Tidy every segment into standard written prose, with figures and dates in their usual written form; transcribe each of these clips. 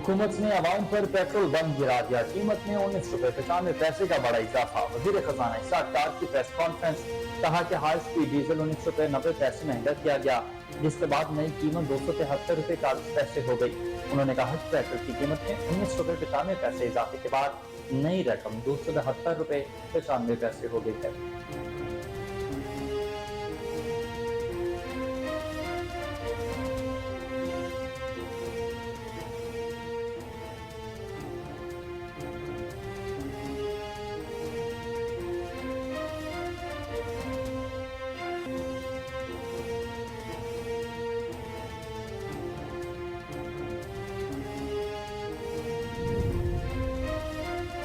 हुकूमत ने अवाम पर पेट्रोल बम गिरा दिया, कीमत में 19 रुपए 95 पैसे का बड़ा इजाफा। वजीर खजाना इसाक डार की प्रेस कॉन्फ्रेंस, कहा कि हाई स्पीड डीजल 19 रुपए 90 पैसे महंगा किया गया, जिसके बाद नई कीमत 273 रुपए 40 पैसे हो गई। उन्होंने कहा कि पेट्रोल की कीमत में 19 रुपए 95 पैसे इजाफे के बाद नई रकम 272 रुपए 95 पैसे हो गई है।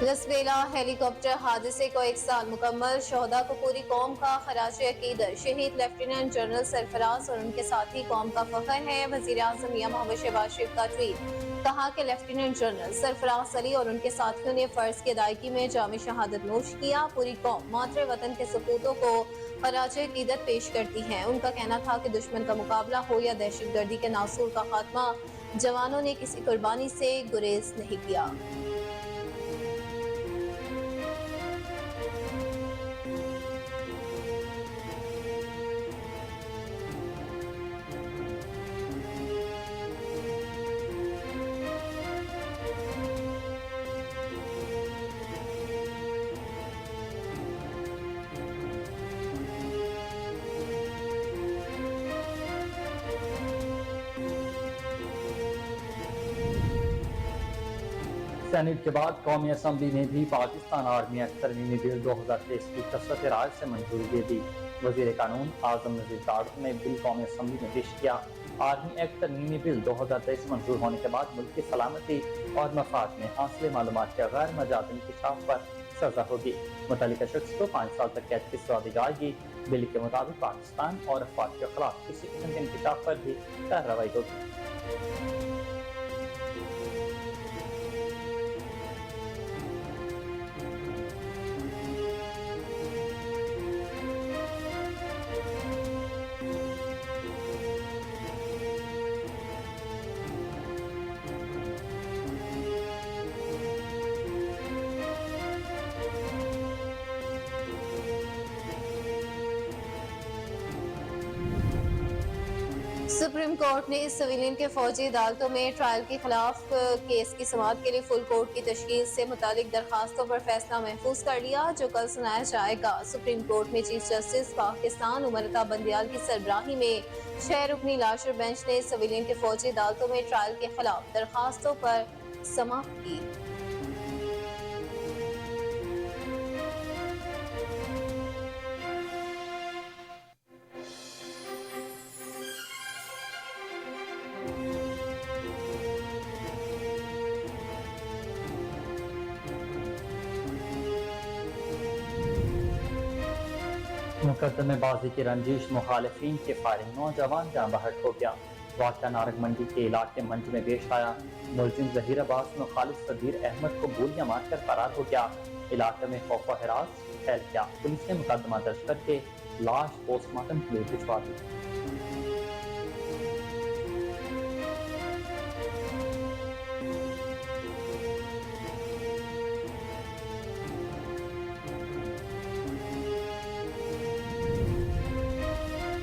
लसवेला हेलीकॉप्टर हादसे को 1 साल मुकम्मल, शोहदा को पूरी कौम का खराज अकीदत। शहीद लेफ्टिनेंट जनरल सरफराज और उनके साथी कौम का फख्र है। वजीर आज़म मियां मोहम्मद शहबाज शरीफ का ट्वीट, कहा कि लेफ्टिनेंट जनरल सरफराज अली और उनके साथियों ने फर्ज की अदायगी में जाम शहादत नोश किया। पूरी कौम मातरे वतन के सपूतों को खराज अकीदत पेश करती है। उनका कहना था कि दुश्मन का मुकाबला हो या दहशत गर्दी के नासूर का खात्मा, जवानों ने किसी कुर्बानी से गुरेज नहीं किया। सेनेट के बाद कौमी असम्बली ने भी पाकिस्तान आर्मी एक्ट तरमीमी बिल 2023 की कसरत राय से मंजूरी दे दी। वजीर कानून आजम नजीर दाड़ ने बिल कौमी असम्बली में पेश किया। आर्मी एक्ट तरमीमी बिल 2023 मंजूर होने के बाद मुल्क की सलामती और मफाद में हासिल मालूमात के गैर मजात इंकशाफ पर सजा होगी। मुतल्लिका शख्स को 5 साल तक कैद की सजा दी जाएगी। बिल के मुताबिक पाकिस्तान और अफवाद के खिलाफ किसी किस्म के इंकशाफ पर भी कार्रवाई होगी। सुप्रीम कोर्ट ने इस सिविलियन के फौजी अदालतों में ट्रायल के खिलाफ केस की समाअत के लिए फुल कोर्ट की तश्कील से मुतालिक दरखास्तों पर फैसला महफूज कर लिया, जो कल सुनाया जाएगा। सुप्रीम कोर्ट में चीफ जस्टिस पाकिस्तान उमर अता बंदियाल की सरबराही में 6 रुकनी लाशर बेंच ने सिविलियन के फौजी अदालतों में ट्रायल के खिलाफ दरखास्तों पर समाअत की। मुकदमेबाजी की रंजिश, मुखालिफिन के फायरिंग, नौजवान जान बहक हो गया। वाक़या नारग मंडी के इलाके मंज में पेश आया। मुलजिम जहीर अब्बास मुखालिफ सदीर अहमद को गोलियां मारकर फरार हो गया। इलाके में खौफ व हिरास फैल गया। पुलिस ने मुकदमा दर्ज करके लाश पोस्टमार्टम के लिए भिजवा दी।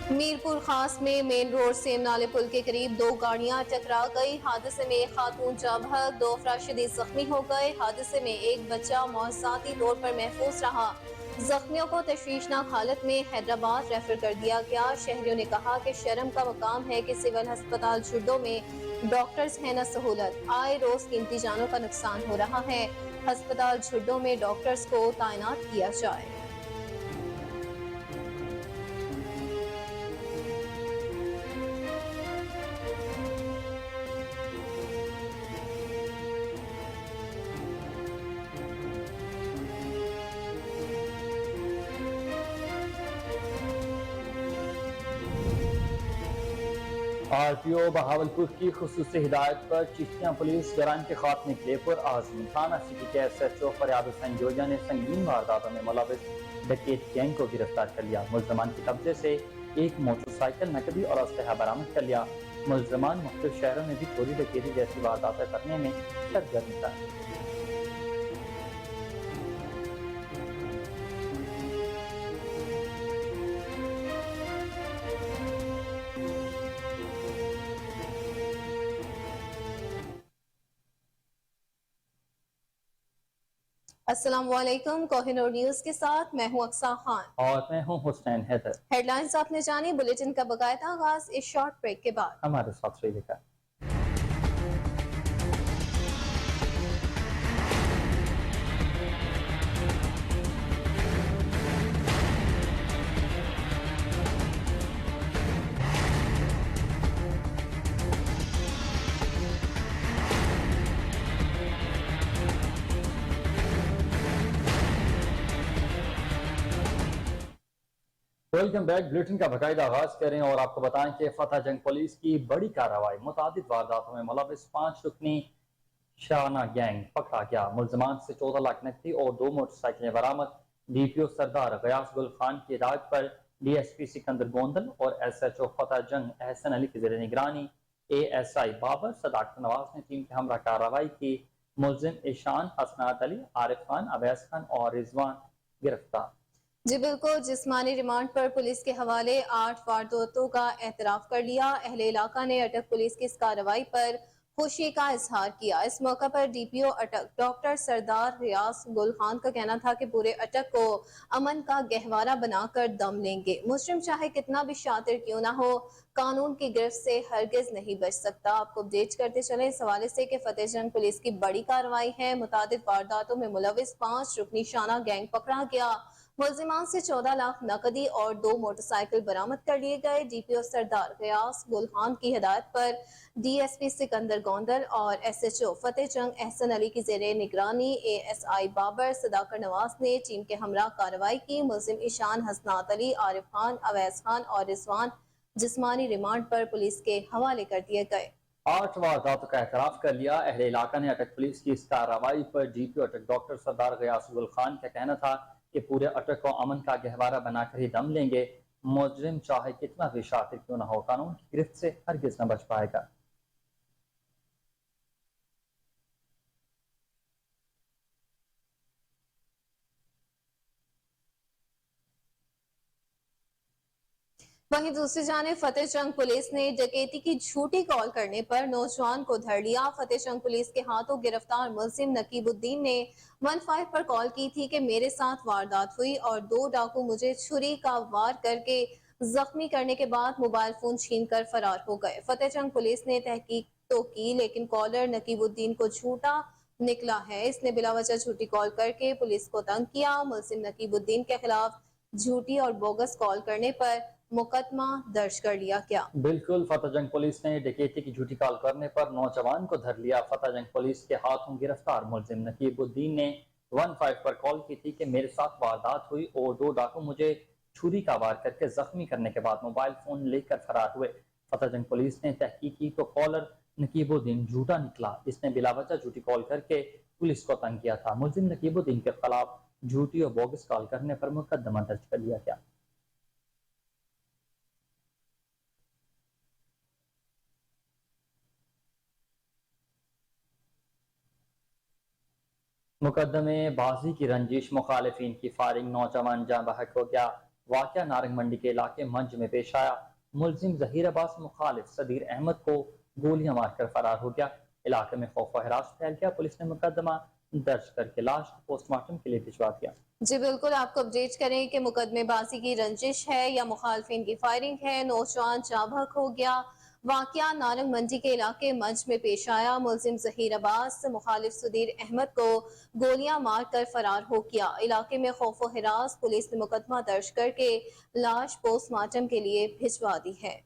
मीरपुर खास में मेन रोड सेम नाले पुल के करीब 2 गाड़ियां टकरा गई। हादसे में एक खातून जाँ बहक, 2 अफराद शदीद जख्मी हो गए। हादसे में एक बच्चा मौसाती तौर पर महफूज रहा। जख्मियों को तशवीशनाक हालत में हैदराबाद रेफर कर दिया गया। शहरियों ने कहा कि शर्म का मकाम है कि सिविल अस्पताल झुड्डो में डॉक्टर्स है न सहूलत। आए रोज कीमती जानों का नुकसान हो रहा है। अस्पताल झुड्डो में डॉक्टर्स को तैनात किया जाए। RTO बहावलपुर की खुसूसी हिदायत पर चिश्तियां पुलिस जराइम के खात्मे के लिए पुरआज़म। थाना सिटी के SHO फरियाद हुसैन जोजिया ने संगीन वारदातों में मुलविस डकैत गैंग को गिरफ्तार कर लिया। मुल्ज़मान के कब्जे से एक मोटरसाइकिल, नकदी और असलहा बरामद कर लिया। मुलजमान मुख्तलिफ शहरों में भी चोरी डकैती जैसी वारदातें करने में सरगर्म था। अस्सलाम वालेकुम, कोहिनूर न्यूज के साथ मैं हूं अक्सा खान और मैं हूँ हुसैन हैदर। हेडलाइंस आपने जानी, बुलेटिन का बकायदा आगाज इस शॉर्ट ब्रेक के बाद। हमारे साथ रहिएगा। Welcome back. बुलेटिन का बाकायदा आगाज करें और आपको बताएं कि फतेह जंग पुलिस की बड़ी कार्रवाई, मुतादिद वारदातों में मुलविस 5 रुकनी शाना गैंग पकड़ा गया। मुलजमान से 14 लाख नकदी और 2 मोटरसाइकिलें बरामद। DPO सरदार गयास गुल खान की हिदायत पर DSP सिकंदर गोंदल और SHO फतेह जंग एहसन अली की ज़ेर निगरानी ASI बाबर सदाकत नवाज ने टीम के हमरा कार्रवाई की। मुलजिम ईशान, हसनात अली, आरिफ खान, अवैस खान और रिजवान गिरफ्तार। जी बिल्कुल, जिस्मानी रिमांड पर पुलिस के हवाले 8 वारदातों का एतराफ कर लिया। अहले इलाका ने अटक पुलिस की इस कार्रवाई पर खुशी का इजहार किया। इस मौका पर DPO अटक डॉक्टर सरदार रियास गुल खान का कहना था कि पूरे अटक को अमन का गहवारा बनाकर दम लेंगे। मुजरिम चाहे कितना भी शातिर क्यों ना हो, कानून की गिरफ्त से हरगिज नहीं बच सकता। आपको अपडेट करते चले इस हवाले से कि फतेह जंग पुलिस की बड़ी कार्रवाई है। मुतादिद वारदातों में मुलविस 5 रुकनी शाना गैंग पकड़ा गया। मुलजिमान से 14 लाख नकदी और 2 मोटरसाइकिल बरामद कर लिए गए। DPO सरदार गयास गुल खान की हिदायत पर DSP सिकंदर गोंदल और SHO फतेह जंग एहसन अली की जेर निगरानी ASI बाबर सदाकर नवाज ने टीम के हमरा कार्रवाई की। मुलजिम ईशान, हसनात अली, आरिफ खान, अवैस खान और रिजवान जिस्मानी रिमांड पर पुलिस के हवाले कर दिए गए। 8 वारदातों का एतराफ कर लिया। अहले इलाका ने अटक पुलिस की इस कार्रवाई पर DPO अटक डॉक्टर सरदार गयास गुल खान का कहना था कि पूरे अटक को अमन का गहवारा बनाकर ही दम लेंगे। मुजरिम चाहे कितना भी शातिर क्यों ना हो, कानून की गिरफ्त से हरगिज न बच पाएगा। वहीं दूसरी जानिब फतेह जंग पुलिस ने डकैती की झूठी कॉल करने पर नौजवान को धर लिया। फतेह जंग पुलिस के हाथों गिरफ्तार मुलजिम नकीबुद्दीन ने 15 पर कॉल की थी कि मेरे साथ वारदात हुई और 2 डाकू मुझे छुरी का वार करके जख्मी करने के बाद मोबाइल फोन छीनकर फरार हो गए। फतेह जंग पुलिस ने तहकीक तो की, लेकिन कॉलर नकीबुद्दीन को झूठा निकला है। इसने बिलावजह झूठी कॉल करके पुलिस को तंग किया। मुलजिम नकीबुद्दीन के खिलाफ झूठी और बोगस कॉल करने पर मुकदमा दर्ज कर लिया गया। बिल्कुल, फतेह जंग पुलिस ने डकैती की झूठी कॉल करने पर नौजवान को धर लिया। फतेह जंग पुलिस के हाथों गिरफ्तार मुलजिम नकीबुद्दीन ने 15 पर कॉल की थी कि मेरे साथ वारदात हुई और 2 डाकू मुझे छुरी का वार करके जख्मी करने के बाद मोबाइल फोन लेकर फरार हुए। फतेह जंग पुलिस ने तहकीक की तो कॉलर नकीबुद्दीन झूठा निकला। इसने बिलावजह झूठी कॉल करके पुलिस को तंग किया था। मुलजिम नकीबुद्दीन के खिलाफ झूठी और बोगस कॉल करने पर मुकदमा दर्ज कर लिया गया। मुकदमे बाजी की रंजिश, मुखालिफिन की फायरिंग, नौजवान जाँ बहक हो गया। वाकया नारंग मंडी के इलाके मंज में पेश आया। मुलजिम जहीर अब्बास मुखालिफ सदीर अहमद को गोलियां मारकर फरार हो गया। इलाके में खौफ व हरास फैल गया। पुलिस ने मुकदमा दर्ज करके लाश को पोस्टमार्टम के लिए भिजवा दिया। जी बिल्कुल, आपको अपडेट करें कि मुकदमेबाजी की रंजिश है या मुखालफिन की फायरिंग है। नौजवान चाबक हो गया। वाकया नारंग मंडी के इलाके मंच में पेश आया। मुलजिम जहीर अब्बास मुखालिफ सदीर अहमद को गोलियां मारकर फरार हो गया। इलाके में खौफ व हिरास, पुलिस ने मुकदमा दर्ज करके लाश पोस्टमार्टम के लिए भिजवा दी है।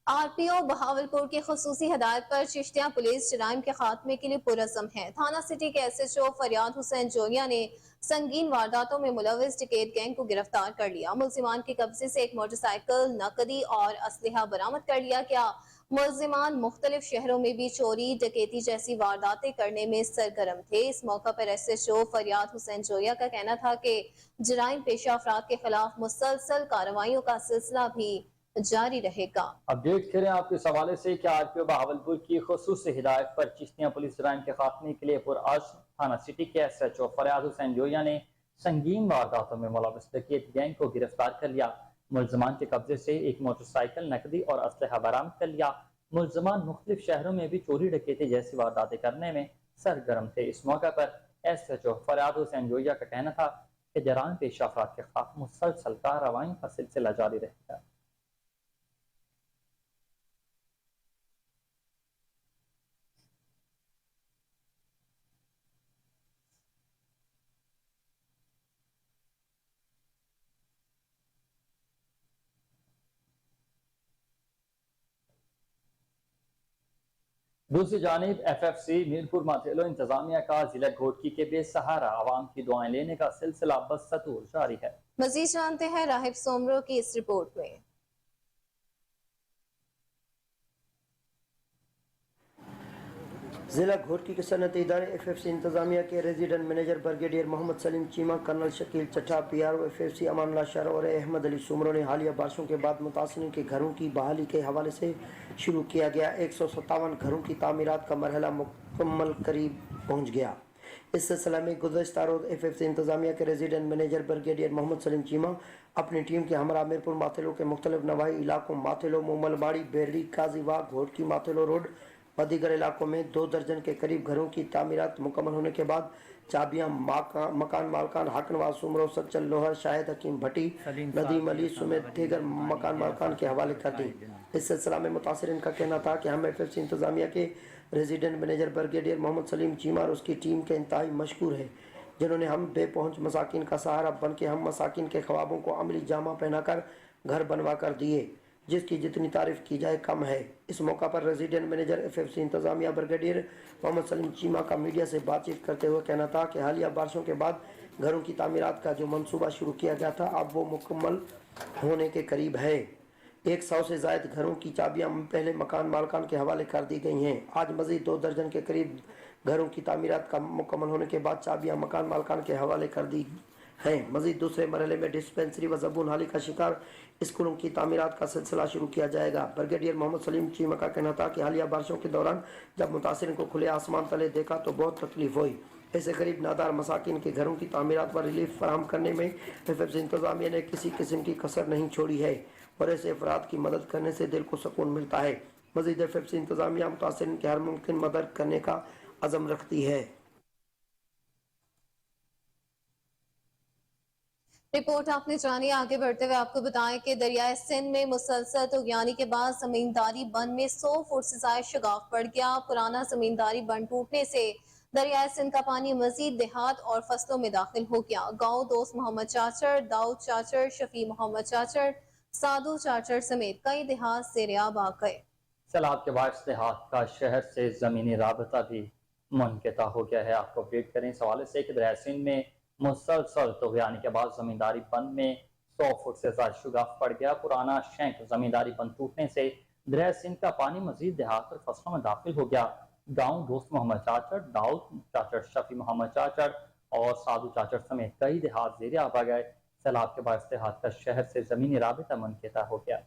RPO बहावलपुर की खसूसी हदायत पर चिश्तिया पुलिस जराइम के खात्मे के लिए पुरज़म है। थाना सिटी के SHO फरियाद हुसैन जोरिया ने संगीन वारदातों में मुलविस डकैत गैंग को गिरफ्तार कर लिया। मुलजिमान के कब्जे से एक मोटरसाइकिल, नकदी और असलहा बरामद कर लिया गया। मुलजिमान मुख्तलिफ शहरों में भी चोरी डकैती जैसी वारदातें करने में सरगर्म थे। इस मौका पर SHO फरियाद हुसैन जोया का कहना था कि जराइम पेशा अफराद के खिलाफ मुसलसल कार्रवाइयों का सिलसिला भी जारी रहेगा। अपडेट करें आपके इस हवाले से कि आरपीओ बहावलपुर की खुसूसी हिदायत पर चिश्तियां पुलिस जराइम के खात्मे के लिए पुरअज़्म थाना सिटी के SHO फरियाद हुसैन जोया ने संगीन वारदातों में मुलव्वस डकैत गैंग को गिरफ्तार कर लिया। मुलजमान के कब्जे से एक मोटरसाइकिल, नकदी और असलहा बरामद कर लिया। मुलजमान मुख्तलिफ शहरों में भी चोरी डकैती जैसी वारदातें करने में सरगर्म थे। इस मौका पर SHO फरियाद हुसैन जोया का कहना था कि जराइम पेशा अफराद के खिलाफ मुसलसल कार्रवाई का सिलसिला जारी रहेगा। दूसरी जानिब FFC मीरपुर माथेलो इंतजामिया का जिला घोटकी के बेसहारा आवाम की दुआएं लेने का सिलसिला बदस्तूर जारी है। मजीद जानते हैं राहिब सोमरो की इस रिपोर्ट में। जिला घोटकी के सनती इदारे FFC इंतजामिया के resident manager brigadier Mohammad Saleem Cheema, colonel Shakeel Chatta, PRO FFC Amanullah sir और अहमद अली सुमरो ने हालिया बारिशों के बाद मुतासिरीन के घरों की बहाली के हवाले से शुरू किया गया 157 घरों की तामीरात का मरहला मुकम्मल करीब पहुँच गया। इस सिलसिले में गुज़श्ता रोज़ FFC इंतजामिया के resident manager brigadier Mohammad Saleem Cheema अपनी टीम के हमरा मीरपुर माथेलो के मुख्तलिफ नवाही इलाकों माथेलो, मोमलबाड़ी, बेरड़ी, काजीबाग, घोटकी, माथेलो रोड व दीगर इलाकों में 2 दर्जन के करीब घरों की तामीरात मुकम्मल होने के बाद चाबियां मकान मालकान हाकनवाज सुमरो, सच्चल लोहर, शाहिद हकीम भट्टी, नदीम अली समेत दीगर मकान मालकान के हवाले कर दी। इस सिलसिला में मुतासिरीन का कहना था कि हम FFC इंतजामिया के resident manager brigadier Mohammad Saleem Cheema और उसकी टीम के इंतहाई मशकूर है, जिन्होंने हम बेपहुंच मसाकिन का सहारा बन के हम मसाकिन के ख्वाबों को अमली जामा पहनाकर घर बनवा कर दिए, जिसकी जितनी तारीफ की जाए कम है। इस मौका पर रेजिडेंट मैनेजर FFC इंतजामिया ब्रिगेडियर मोहम्मद सलीम चीमा का मीडिया से बातचीत करते हुए कहना था कि हालिया बारिशों के बाद घरों की तामीरात का जो मंसूबा शुरू किया गया था अब वो मुकम्मल होने के करीब है। 100 से ज़ायद घरों की चाबियां पहले मकान मालकान के हवाले कर दी गई हैं। आज मज़ीद 2 दर्जन के करीब घरों की तामीरात का मुकम्मल होने के बाद चाबियां मकान मालकान के हवाले कर दी हैं। मज़ीद दूसरे मरहले में डिस्पेंसरी व ज़बून हाली का शिकार स्कूलों की तामीरात का सिलसिला शुरू किया जाएगा। ब्रिगेडियर मोहम्मद सलीम चीमा का कहना था कि हालिया बारिशों के दौरान जब मुतासिरीन को खुले आसमान तले देखा तो बहुत तकलीफ हुई। ऐसे करीब नादार मसाकिन के घरों की तामीरात व रिलीफ फराहम करने में FFC इंतजामिया ने किसी किस्म की कसर नहीं छोड़ी है और ऐसे अफराद की मदद करने से दिल को सुकून मिलता है। मज़ीद FFC इंतजामिया मुतासिरीन की हर मुमकिन मदद करने का अज़म रखती है। रिपोर्ट आपने जानी। आगे बढ़ते हुए आपको बताएं कि दरियाए सिंध में मुसलसल तुगयानी के बाद जमींदारी बंद में 100 फुट से ज़ायद शगाफ पड़ गया। पुराना जमींदारी बंद टूटने से दरियाए सिंध का पानी मजीद देहात और फसलों में दाखिल हो गया। गाँव दोस्त मोहम्मद चाचर, दाऊद चाचर, शफी मोहम्मद चाचर, साधु चाचर समेत कई देहात ज़ेर-ए-आब आ गए। सैलाब के बाद देहात का शहर से जमीनी राबता भी मुनक़ता हो गया है। आपको अपडेट करें इस हवाले से कि दरियाए सिंध में मुसलसल तुग़यानी के बाद जमींदारी बंद में 100 फुट से ज़्यादा शगाफ पड़ गया। पुराना शैंक जमींदारी बंद टूटने से दरिया सिंध का पानी मजीद देहात और फसलों में दाखिल हो गया। गाँव दोस्त मोहम्मद चाचर, दाऊद चाचर, शफी मोहम्मद चाचर और साधु चाचर समेत कई देहात ज़ेर-ए-आब आ गए। सैलाब के बाद देहात का शहर से जमीनी राबता मुनक़ता हो गया।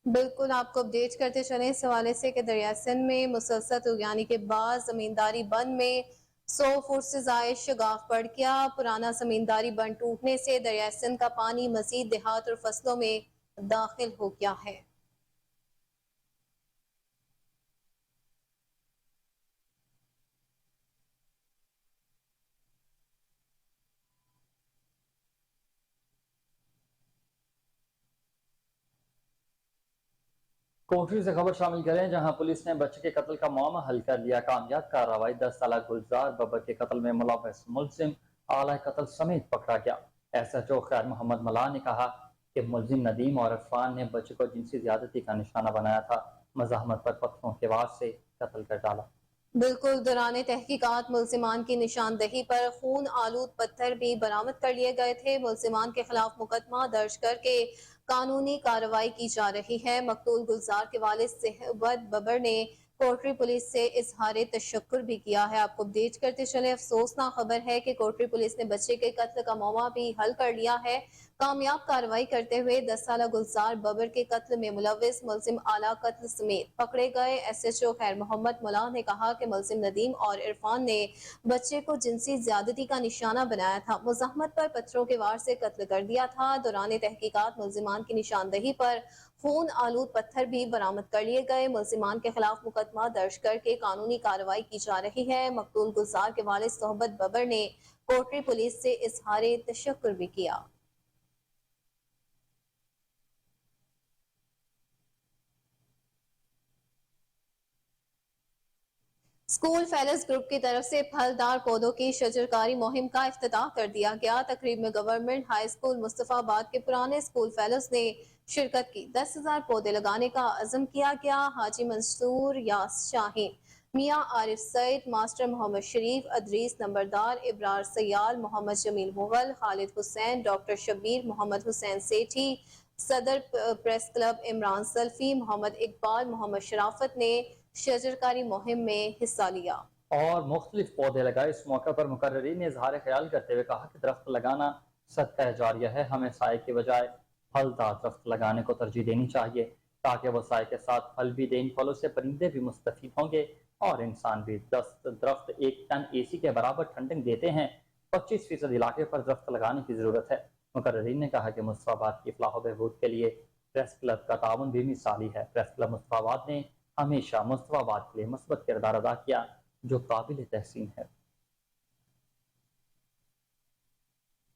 बिल्कुल आपको अपडेट करते चले इस हवाले से कि दरिया सिंध में मुसलसल तुग़यानी के बाद जमींदारी बंद में 100 फुट से ज़ायद शगाफ पड़ गया। पुराना जमींदारी बंद टूटने से दरिया सिंध का पानी मजीद देहात और फसलों में दाखिल हो गया है। कोठरी से खबर शामिल करें, जहां पुलिस ने बच्चे के कत्ल का मामला हल कर लिया। कामयाब कार्रवाई 10 साल गुलजार बबर के कत्ल में मुलव्वस मुलजिम आला कत्ल समेत पकड़ा गया। SHO खैर मोहम्मद मलाह ने कहा कि मुलजिम नदीम और इरफान ने बच्चे को जिनसी ज्यादती का निशाना बनाया था। मज़ाहमत पर पत्थरों के वार से कत्ल कर डाला। बिल्कुल दौरान तहकीकात मुलजिमान की निशानदही पर खून आलूद पत्थर भी बरामद कर लिए गए थे। मुलजिमान के खिलाफ मुकदमा दर्ज करके قانونی کارروائی کی جا رہی ہے۔ مقتول گلزار کے والد صحبت ببر نے کوٹری پولیس سے اظہار تشکر بھی کیا ہے۔ آپ کو اپڈیٹ کرتے چلے، افسوسناک خبر ہے کہ کوٹری پولیس نے بچے کے قتل کا معاملہ بھی حل کر لیا ہے۔ کامیاب کارروائی کرتے ہوئے 10 سالہ گلزار ببر کے قتل میں ملوث ملزم اعلیٰ قتل سمیت پکڑے گئے۔ SHO خیر محمد ملا نے کہا کہ ملزم ندیم اور عرفان نے بچے کو جنسی زیادتی کا نشانہ بنایا تھا، مزاحمت پر پتھروں کے وار سے قتل کر دیا تھا۔ دوران تحقیقات ملزمان کی نشاندہی پر خون آلود پتھر بھی برآمد کر لیے گئے۔ ملزمان کے خلاف مقدمہ درج کر کے قانونی کارروائی کی جا رہی ہے۔ مقتول گلزار کے والد صحبت ببر نے کوٹری پولیس سے اظہار تشکر بھی کیا۔ اسکول فیلز گروپ کی طرف سے پھلدار پودوں کی شجرکاری مہم کا افتتاح کر دیا گیا۔ تقریب میں گورنمنٹ ہائی اسکول مصطفیٰ آباد کے پرانے اسکول فیلوز نے شرکت کی۔ 10,000 پودے لگانے کا عزم کیا گیا۔ حاجی منصور یاس شاہین، میاں عارف سعید، ماسٹر محمد شریف، ادریس نمبردار، ابرار سیال، محمد جمیل مغل، خالد حسین، ڈاکٹر شبیر، محمد حسین سیٹھی، صدر پریس کلب عمران سلفی، محمد اقبال، محمد شرافت نے شجرکاری مہم میں حصہ لیا اور مختلف پودے لگائے۔ اس موقع پر مقررین نے اظہار خیال کرتے ہوئے کہا کہ درخت لگانا صدقہ جاریہ ہے، ہمیں سائے کے بجائے پھلدار درخت لگانے کو ترجیح دینی چاہیے تاکہ وہ سائے کے ساتھ پھل بھی دیں۔ ان پھلوں سے پرندے بھی مستفید ہوں گے اور انسان بھی۔ 10 درخت 1 ٹن AC کے برابر ٹھنڈک دیتے ہیں۔ 25% علاقے پر درخت لگانے کی ضرورت ہے۔ مقررین نے کہا کہ مصطفیٰ آباد کی فلاح و بہبود کے لیے پریس کلب کا تعاون بھی مثالی ہے۔ پریس کلب مصطفیٰ آباد نے ہمیشہ مصطفیٰ آباد کے لیے مثبت کردار ادا کیا جو قابل تحسین ہے۔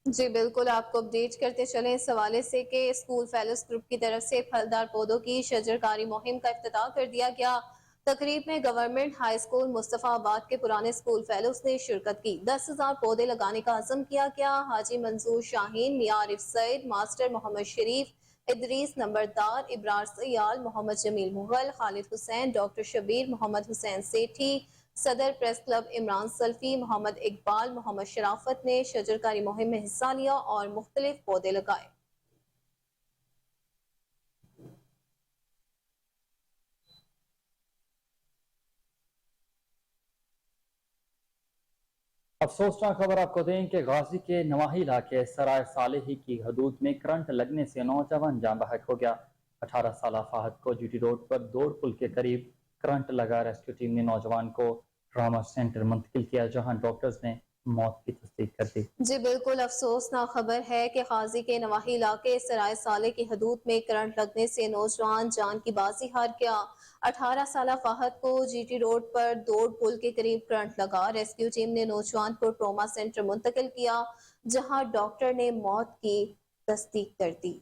جی بالکل، آپ کو اپڈیٹ کرتے چلیں اس حوالے سے کہ اسکول فیلوز گروپ کی طرف سے پھلدار پودوں کی شجرکاری مہم کا افتتاح کر دیا گیا۔ تقریب میں گورنمنٹ ہائی اسکول مصطفیٰ آباد کے پرانے اسکول فیلوز نے شرکت کی۔ 10,000 پودے لگانے کا عزم کیا گیا۔ حاجی منصور شاہین، میاں عارف سعید، ماسٹر محمد شریف، ادریس نمبردار، ابرار سیال، محمد جمیل مغل، خالد حسین، ڈاکٹر شبیر، محمد حسین سیٹھی، صدر پریس کلب عمران سلفی، محمد اقبال، محمد شرافت نے شجرکاری مہم میں حصہ لیا اور مختلف پودے لگائے۔ افسوسناک خبر آپ کو دیں کہ غازی کے نواحی علاقے سرائے صالحی کی حدود میں کرنٹ لگنے سے نوجوان جاں بحق ہو گیا۔ 18 سالہ فہد کو GT روڈ پر دوڑ پل کے قریب کرنٹ لگا۔ ریسکیو ٹیم نے نوجوان کو ٹراما سینٹر منتقل کیا جہاں ڈاکٹرز نے موت کی تصدیق کر دی۔ جی بالکل، افسوسناک خبر ہے کہ غازی کے نواحی علاقے سرائے صالح کی حدود میں کرنٹ لگنے سے نوجوان جان کی بازی ہار گیا۔ 18 سالہ فہد کو GT روڈ پر دوڑ پل کے قریب کرنٹ لگا۔ ریسکیو ٹیم نے نوجوان کو ٹراما سینٹر منتقل کیا جہاں ڈاکٹر نے موت کی تصدیق کر دی۔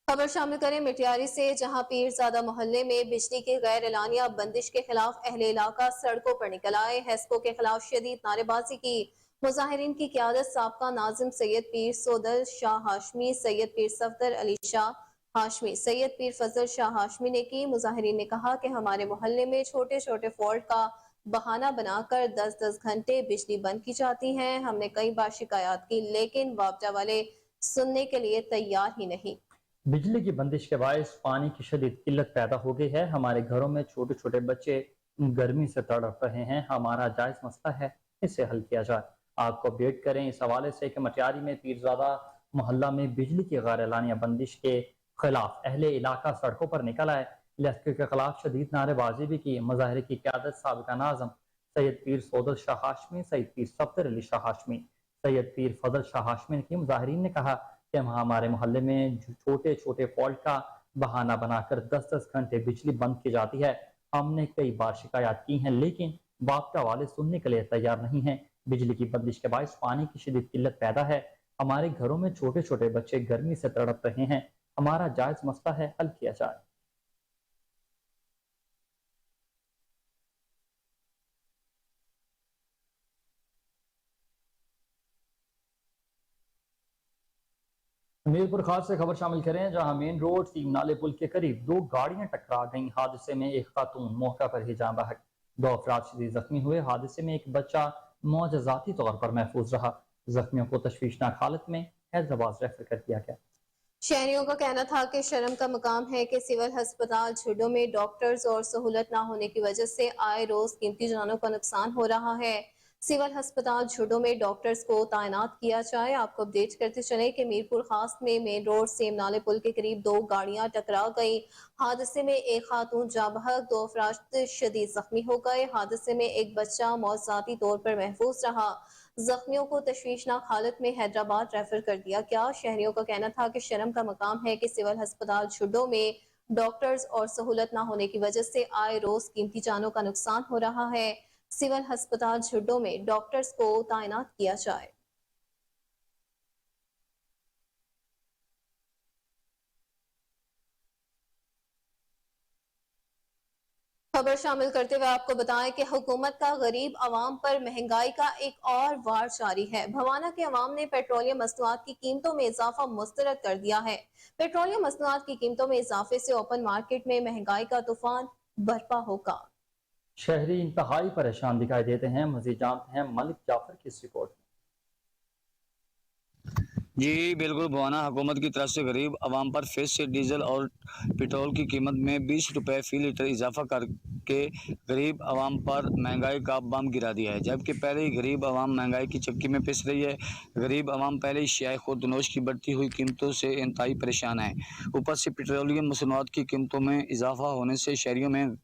خبر شامل کریں مٹیاری سے، جہاں پیرزادہ محلے میں بجلی کی غیر اعلانیہ بندش کے خلاف اہل علاقہ سڑکوں پر نکل آئے۔ ہیسکو کے خلاف شدید نعرے بازی کی۔ مظاہرین کی قیادت سابقہ ناظم سید پیر سودل شاہ ہاشمی، سید پیر صفدر علی شاہ ہاشمی، سید پیر فضل شاہ ہاشمی نے کی۔ مظاہرین نے کہا کہ ہمارے محلے میں چھوٹے چھوٹے فالٹ کا بہانہ بنا کر 10 گھنٹے بجلی بند کی جاتی ہے۔ ہم نے کئی بار شکایات کی لیکن وابڈہ والے سننے کے لیے تیار ہی نہیں۔ بجلی کی بندش کے باعث پانی کی شدید قلت پیدا ہو گئی ہے۔ ہمارے گھروں میں چھوٹے چھوٹے بچے گرمی سے تڑپ رہے ہیں۔ ہمارا جائز مسئلہ ہے، اسے حل کیا جائے۔ آپ کو اپڈیٹ کریں اس حوالے سے کہ مٹیاری میں پیرزادہ محلہ میں بجلی کی غیر اعلانیہ بندش کے خلاف اہل علاقہ سڑکوں پر نکل آئے۔ لیسکو کے خلاف شدید نعرے بازی بھی کی۔ مظاہرے کی قیادت سابقہ ناظم سید پیر سودل شاہ ہاشمی، سید پیر صفدر علی شاہ ہاشمی، سید پیر فضل شاہ ہاشمی نے کی۔ مظاہرین نے کہا کہ ہمارے محلے میں چھوٹے چھوٹے فالٹ کا بہانہ بنا کر 10 گھنٹے بجلی بند کی جاتی ہے۔ ہم نے کئی بار شکایات کی ہیں لیکن وابستہ والے سننے کے لیے تیار نہیں ہیں۔ بجلی کی بندش کے باعث پانی کی شدید قلت پیدا ہے۔ ہمارے گھروں میں چھوٹے چھوٹے بچے گرمی سے تڑپ رہے ہیں۔ ہمارا جائز مسئلہ ہے، حل کیا جائے۔ میرپور خاص سے خبر شامل کریں جہاں مین روڈ سیم نالے پل کے قریب 2 گاڑیاں ٹکرا گئیں۔ حادثے میں ایک خاتون موقع پر ہی جاں بحق، 2 افراد شدید زخمی ہوئے۔ حادثے میں ایک بچہ मुआवजाती तौर पर महफूज रहा। जख्मियों को तशवीशनाक हालत में हैदराबाद रेफर कर दिया गया। शहरियों का कहना था कि शर्म का मकाम है कि सिविल अस्पताल झुड्डो में डॉक्टर्स और सहूलत ना होने की वजह से आए रोज कीमती जानों का नुकसान हो रहा है। सिविल अस्पताल झुड्डो में डॉक्टर्स को तैनात किया जाए। आपको अपडेट करते चले कि मीरपुर खास में मेन रोड सेम नाले पुल के करीब दो गाड़ियां टकरा गई। हादसे में एक खातून जाँ बहक, दो अफराद शदीद जख्मी हो गए। हादसे में एक बच्चा मौसाती तौर पर महफूज रहा। जख्मियों को तशवीशनाक हालत में हैदराबाद रेफर कर दिया गया। शहरियों का कहना था कि शर्म का मकाम है कि सिविल अस्पताल झुड्डो में डॉक्टर्स और सहूलत न होने की वजह से आए रोज कीमती जानों का नुकसान हो रहा है। सिविल अस्पताल झुड्डो में डॉक्टर्स को तैनात किया जाए। खबर शामिल करते हुए आपको बताएं कि हुकूमत का गरीब आवाम पर महंगाई का एक और वार जारी है। भवाना के अवाम ने पेट्रोलियम मसनूआत की कीमतों में इजाफा मुस्तरद कर दिया है। पेट्रोलियम मसनूआत की कीमतों में इजाफे से ओपन मार्केट में महंगाई का तूफान बरपा होगा। शहरी इंतहाई परेशान दिखाई देते हैं। मजीद जानते हैं मलिक जाफर की इस रिपोर्ट। जी बिल्कुल, भवाना हुकूमत की तरफ से गरीब आवाम पर फेस से डीजल और पेट्रोल की कीमत में 20 रुपये फी लीटर इजाफा करके गरीब आवाम पर महंगाई का बम गिरा दिया है। जबकि पहले ही गरीब आवाम महंगाई की चक्की में पिस रही है। गरीब आवाम पहले ही शियाए खुर्दनोश की बढ़ती हुई कीमतों से इंतहाई परेशान है। ऊपर से पेट्रोलियम मसनूआत की कीमतों में इजाफा होने से शहरियों में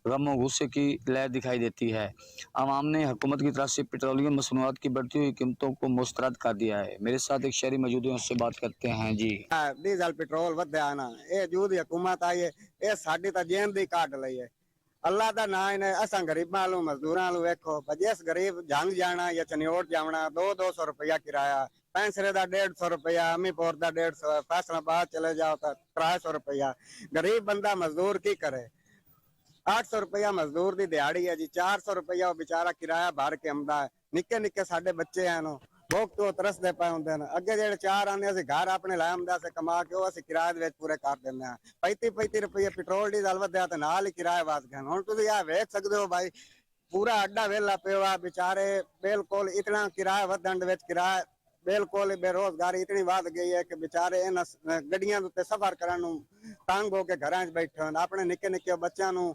गम और गुस्से की लहर दिखाई देती है। आवाम ने हुकूमत की तरफ से पेट्रोलियम मसनूआत की बढ़ती हुई कीमतों को मुस्तरद कर दिया है। मेरे साथ एक शहरी मौजूद है, उससे बात करते हैं। जी डीजल पेट्रोल ਵਧਿਆ ਨਾ ਇਹ ਜੂ ਦੀ ਹਕੂਮਤ ਆਈ ਹੈ ਇਹ ਸਾਡੀ ਤਾਂ ਜੇਨ ਦੀ ਕੱਢ ਲਈ ਹੈ। ਅੱਲਾ ਦਾ ਨਾਂ ਇਹਨੇ ਅਸਾਂ ਗਰੀਬਾਂ ਨੂੰ ਮਜ਼ਦੂਰਾਂ ਨੂੰ ਵੇਖੋ ਜਿਸ ਗਰੀਬ ਜੰਗ ਜਾਣਾ ਜਾਂ ਚਨਿਓਟ ਜਾਵਣਾ 200 ਰੁਪਇਆ ਕਿਰਾਇਆ, ਪੈਂਸਰੇ ਦਾ 150 ਰੁਪਇਆ, ਅਮੀਪੁਰ ਦਾ 150, ਫੈਸਲਾਬਾਦ ਚਲੇ ਜਾਓ ਤਾਂ 300 ਰੁਪਇਆ। ਗਰੀਬ ਬੰਦਾ ਮਜ਼ਦੂਰ ਕੀ ਕਰੇ? 800 ਰੁਪਇਆ ਮਜ਼ਦੂਰ ਦੀ ਦਿਹਾੜੀ ਹੈ ਜੀ, 400 ਰੁਪਇਆ ਉਹ ਵਿਚਾਰਾ ਕਿਰਾਇਆ ਭਰ ਕੇ ਆਉਂਦਾ ਹੈ। ਨਿੱਕੇ ਨਿੱਕੇ ਸਾਡੇ ਬੱਚੇ ਆ ਨੂੰ भोग तो तरसते पे होंगे ना। अगे जेडे चार आने अस घर अपने लै आंदा से कमा के वो अस किराए दे पूरे कर देंगे। 35 रुपये पेट्रोल डीजल वधिया ते नाल ही किराए वध गए। हुण तुसीं आ वेख सकदे हो भाई, पूरा अड्डा वेला पिया बेचारे बिल्कुल इतना किराया वधण दे विच किराया बिल्कुल बेरोजगारी इतनी वध गई है कि बेचारे इन गड्डियां दे उत्ते सफर करन नूं तंग हो के घरां च बैठे होण। अपने निक्के निक्के बच्चों नूं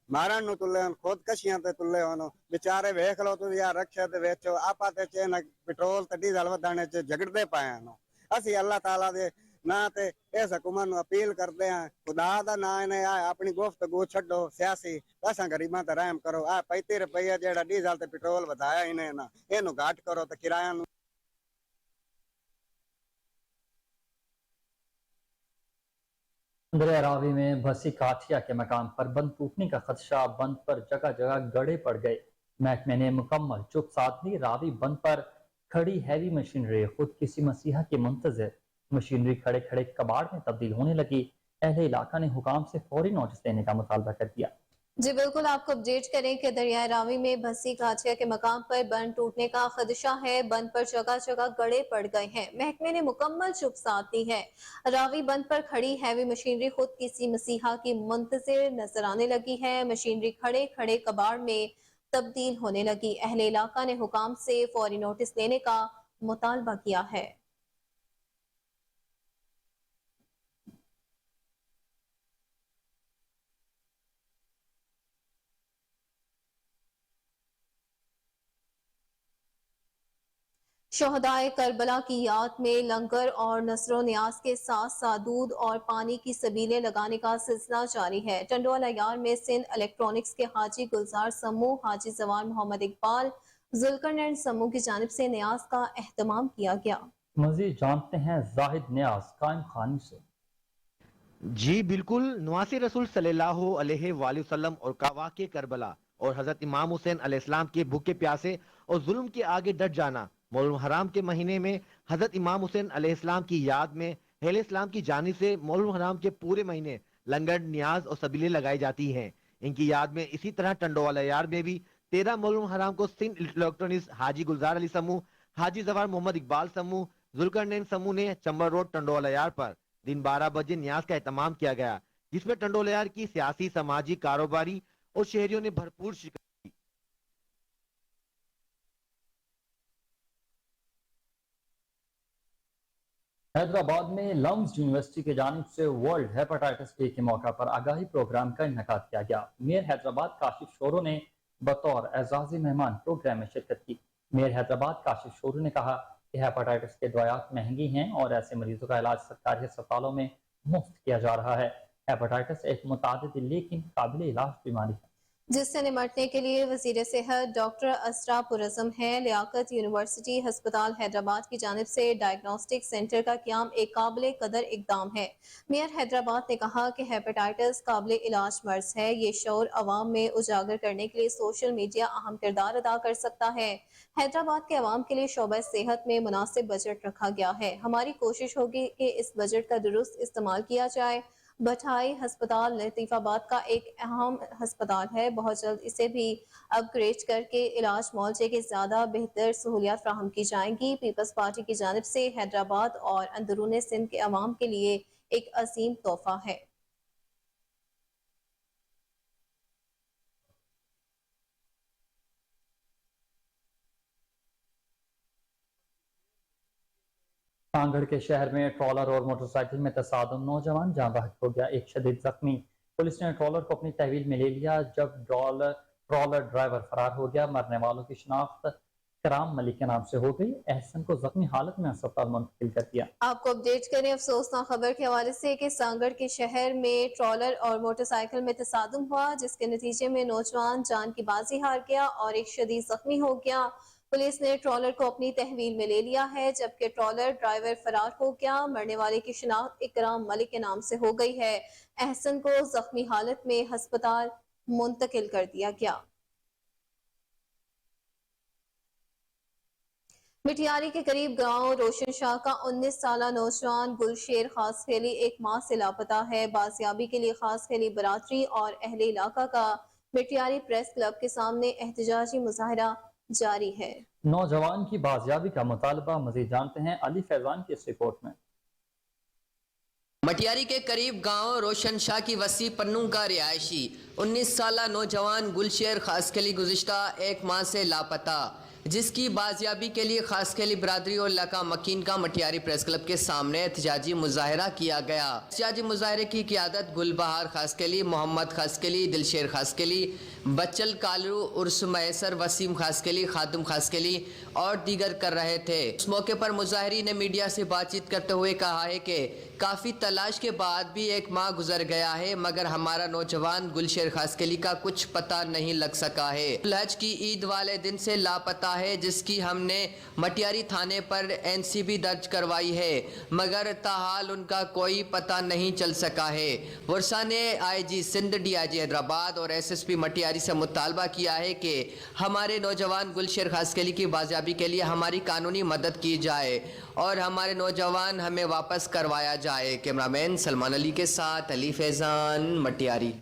मारन नूं तुले होण, खुदकशियां ते तुले होण। बेचारे वेख लो तुसीं आ रखे दे विच आपा ते च पेट्रोल ते डीजल वधण च झगड़दे पए हन। असीं अल्लाह ताला दे ना ते इस हुकूमत नूं अपील करदे हां, खुदा दा नां इहने अपनी गुफ्तगू छड्डो सियासी, असां गरीबां ते रहम करो। 35 रुपये जेड़ा डीजल ते पेट्रोल वधाया इहने ना इहनूं घट करो ते किराया नूं दरिया रावी में भसी काठिया के मकान पर बंद टूटने का खदशा। बंद पर जगह जगह गड़े पड़ गए। महकमे ने मुकम्मल चुप साध ली। रावी बंद पर खड़ी हैवी मशीनरी खुद किसी मसीहा के मुंतजर। मशीनरी खड़े खड़े कबाड़ में तब्दील होने लगी। अहले इलाका ने हुकाम से फौरी नोटिस देने का मुतालबा कर दिया। जी बिल्कुल, आपको अपडेट करें कि दरियाए रावी में भसी काठिया के मकाम पर बंद टूटने का खदशा है। बंद पर जगह जगह गड़े पड़ गए हैं। महकमे ने मुकम्मल चुप साध दी है। रावी बंद पर खड़ी हैवी मशीनरी खुद किसी मसीहा की मुंतजिर नजर आने लगी है। मशीनरी खड़े खड़े कबाड़ में तब्दील होने लगी। अहले इलाका ने हुकाम से फौरी नोटिस देने का मुतालबा किया है। शोहदाए करबला की याद में लंगर और नसरो न्याज के साथ साथ दूध और पानी की सबीलें लगाने का सिलसिला जारी है। टंडोला यार में सिंध इलेक्ट्रॉनिक्स के हाजी गुलजार समूह, हाजी जवान मोहम्मद इकबाल, जुल्करनैन समूह की जानिब से न्याज का एहतमाम किया गया। मजीद जानते हैं जाहिद न्याज कायम खानी से। जी बिल्कुल, नवासी रसूल सल्लल्लाहु अलैहि वसल्लम और कावाके करबला और हजरत इमाम हुसैन अलैहिस्सलाम के भूखे प्यासे और जुल्म के आगे डट जाना। मौलुम हराम के महीने में हजरत इमाम हुसैन अलैहिस्सलाम की याद में अहले इस्लाम की जानिब से मौलुम हराम के पूरे महीने लंगर, न्याज और सबीलें लगाई जाती हैं। इनकी याद में इसी तरह टंडोवाला यार में भी 13 मौलुम हराम को सिंध इलेक्ट्रॉनिक्स, हाजी गुलजार अली समूह, हाजी जवान मोहम्मद इकबाल समूह, जुल्करनैन समूह ने चंबल रोड टंडोवाला यार पर दिन 12 बजे न्याज का एहतमाम किया गया, जिसमें टंडोला यार की सियासी, समाजी, कारोबारी और शहरियों ने भरपूर शिरकत की। हैदराबाद में लम्स यूनिवर्सिटी की जानिब से वर्ल्ड हेपेटाइटिस डे के मौका पर आगाही प्रोग्राम का इनेकाद किया गया। मेयर हैदराबाद काशिफ शोरो ने बतौर एजाजी मेहमान प्रोग्राम में शिरकत की। मेयर हैदराबाद काशिफ शोरो ने कहा कि हेपेटाइटिस के दवायात महंगी हैं और ऐसे मरीजों का इलाज सरकारी अस्पतालों में मुफ्त किया जा रहा है। हेपेटाइटिस एक मुतादिद लेकिन काबिल इलाज बीमारी है जिससे निमटने के लिए वजीर सेहत डॉक्टर असरा पुरज़म है। लियाकत यूनिवर्सिटी हस्पताल हैदराबाद की जानिब से डायग्नोस्टिक सेंटर का क़याम एक काबिल कदर इकदाम है। मेयर हैदराबाद ने कहा कि हेपेटाइटिस काबिल इलाज मर्ज है। ये शऊर अवाम में उजागर करने के लिए सोशल मीडिया अहम किरदार अदा कर सकता है। हैदराबाद के अवाम के लिए शोबा सेहत में मुनासिब बजट रखा गया है। हमारी कोशिश होगी कि इस बजट का दुरुस्त इस्तेमाल किया जाए। भटाई हस्पताल लतीफाबाद का एक अहम हस्पताल है। बहुत जल्द इसे भी अपग्रेड करके इलाज मुआवजे के ज्यादा बेहतर सहूलियात फराहम की जाएंगी। पीपल्स पार्टी की जानिब से हैदराबाद और अंदरून सिंध के अवाम के लिए एक अजीम तोहफा है। कांगड़ के शहर में ट्रॉलर और मोटरसाइकिल में तसादम, नौजवान जान बहक हो गया, एक शदीद जख्मी। पुलिस ने ट्रॉलर को अपनी तहवील में ले लिया जब ट्रॉलर ड्राइवर फरार हो गया। मरने वालों की शिनाख्त कराम मलिक के नाम से हो गई। एहसन को जख्मी हालत में अस्पताल मुंतकिल कर दिया। आपको अपडेट करें अफसोसनाक खबर के हवाले से कि सांगड़ के शहर में ट्रॉलर और मोटरसाइकिल में तसादम हुआ, जिसके नतीजे में नौजवान जान की बाजी हार गया और एक शदीद जख्मी हो गया। पुलिस ने ट्रॉलर को अपनी तहवील में ले लिया है जबकि ट्रॉलर ड्राइवर फरार हो गया। मरने वाले की शिनाख्त इकराम मलिक के नाम से हो गई है। एहसन को जख्मी हालत में अस्पताल मुंतकिल कर दिया गया। मिटियारी के करीब गांव रोशन शाह का 19 साला नौजवान गुलशेर खासखेली एक माह से लापता है। बाजियाबी के लिए खासखेली बरादरी और अहले इलाका का मिटियारी प्रेस क्लब के सामने एहतजाजी मुजाहरा जारी है। नौजवान की बाजियाबी का मुतालबा। मजीद जानते हैं अली फैजान की इस रिपोर्ट में। मटियारी के करीब गांव रोशन शाह की वसी पन्नू का रिहायशी 19 साला नौजवान गुलशेर खासखेली गुज़िश्ता एक माह से लापता, जिसकी बाजियाबी के लिए खासखेली बरादरी और इलाका मकीन का मटियारी प्रेस क्लब के सामने एहतजाजी मुजाहरा किया गया। एहतजाजी मुजाहरे की क़ियादत गुलबहार खासखेली, मोहम्मद खासखेली, दिलशेर खासखेली, बच्चल कालू उर्स मैसर, वसीम खासखेली, खादुम खासखेली और दीगर कर रहे थे। इस मौके पर मुजाहरी ने मीडिया से बातचीत करते हुए कहा है कि काफ़ी तलाश के बाद भी एक माह गुजर गया है मगर हमारा नौजवान गुलशेर खासखेली का कुछ पता नहीं लग सका है। हज की ईद वाले दिन से लापता है, जिसकी हमने मटियारी थाने पर एनसीबी दर्ज करवाई है मगर ताहाल उनका कोई पता नहीं चल सका है। वर्षा ने आईजी सिंध, डीआईजी हैदराबाद और एसएसपी मटियारी से मुतालबा किया है कि हमारे नौजवान गुलशेर खासखेली की बाजियाबी के लिए हमारी कानूनी मदद की जाए और हमारे नौजवान हमें वापस करवाया जाए। कैमरामैन सलमान अली के साथ अली फैजान, मटियारी।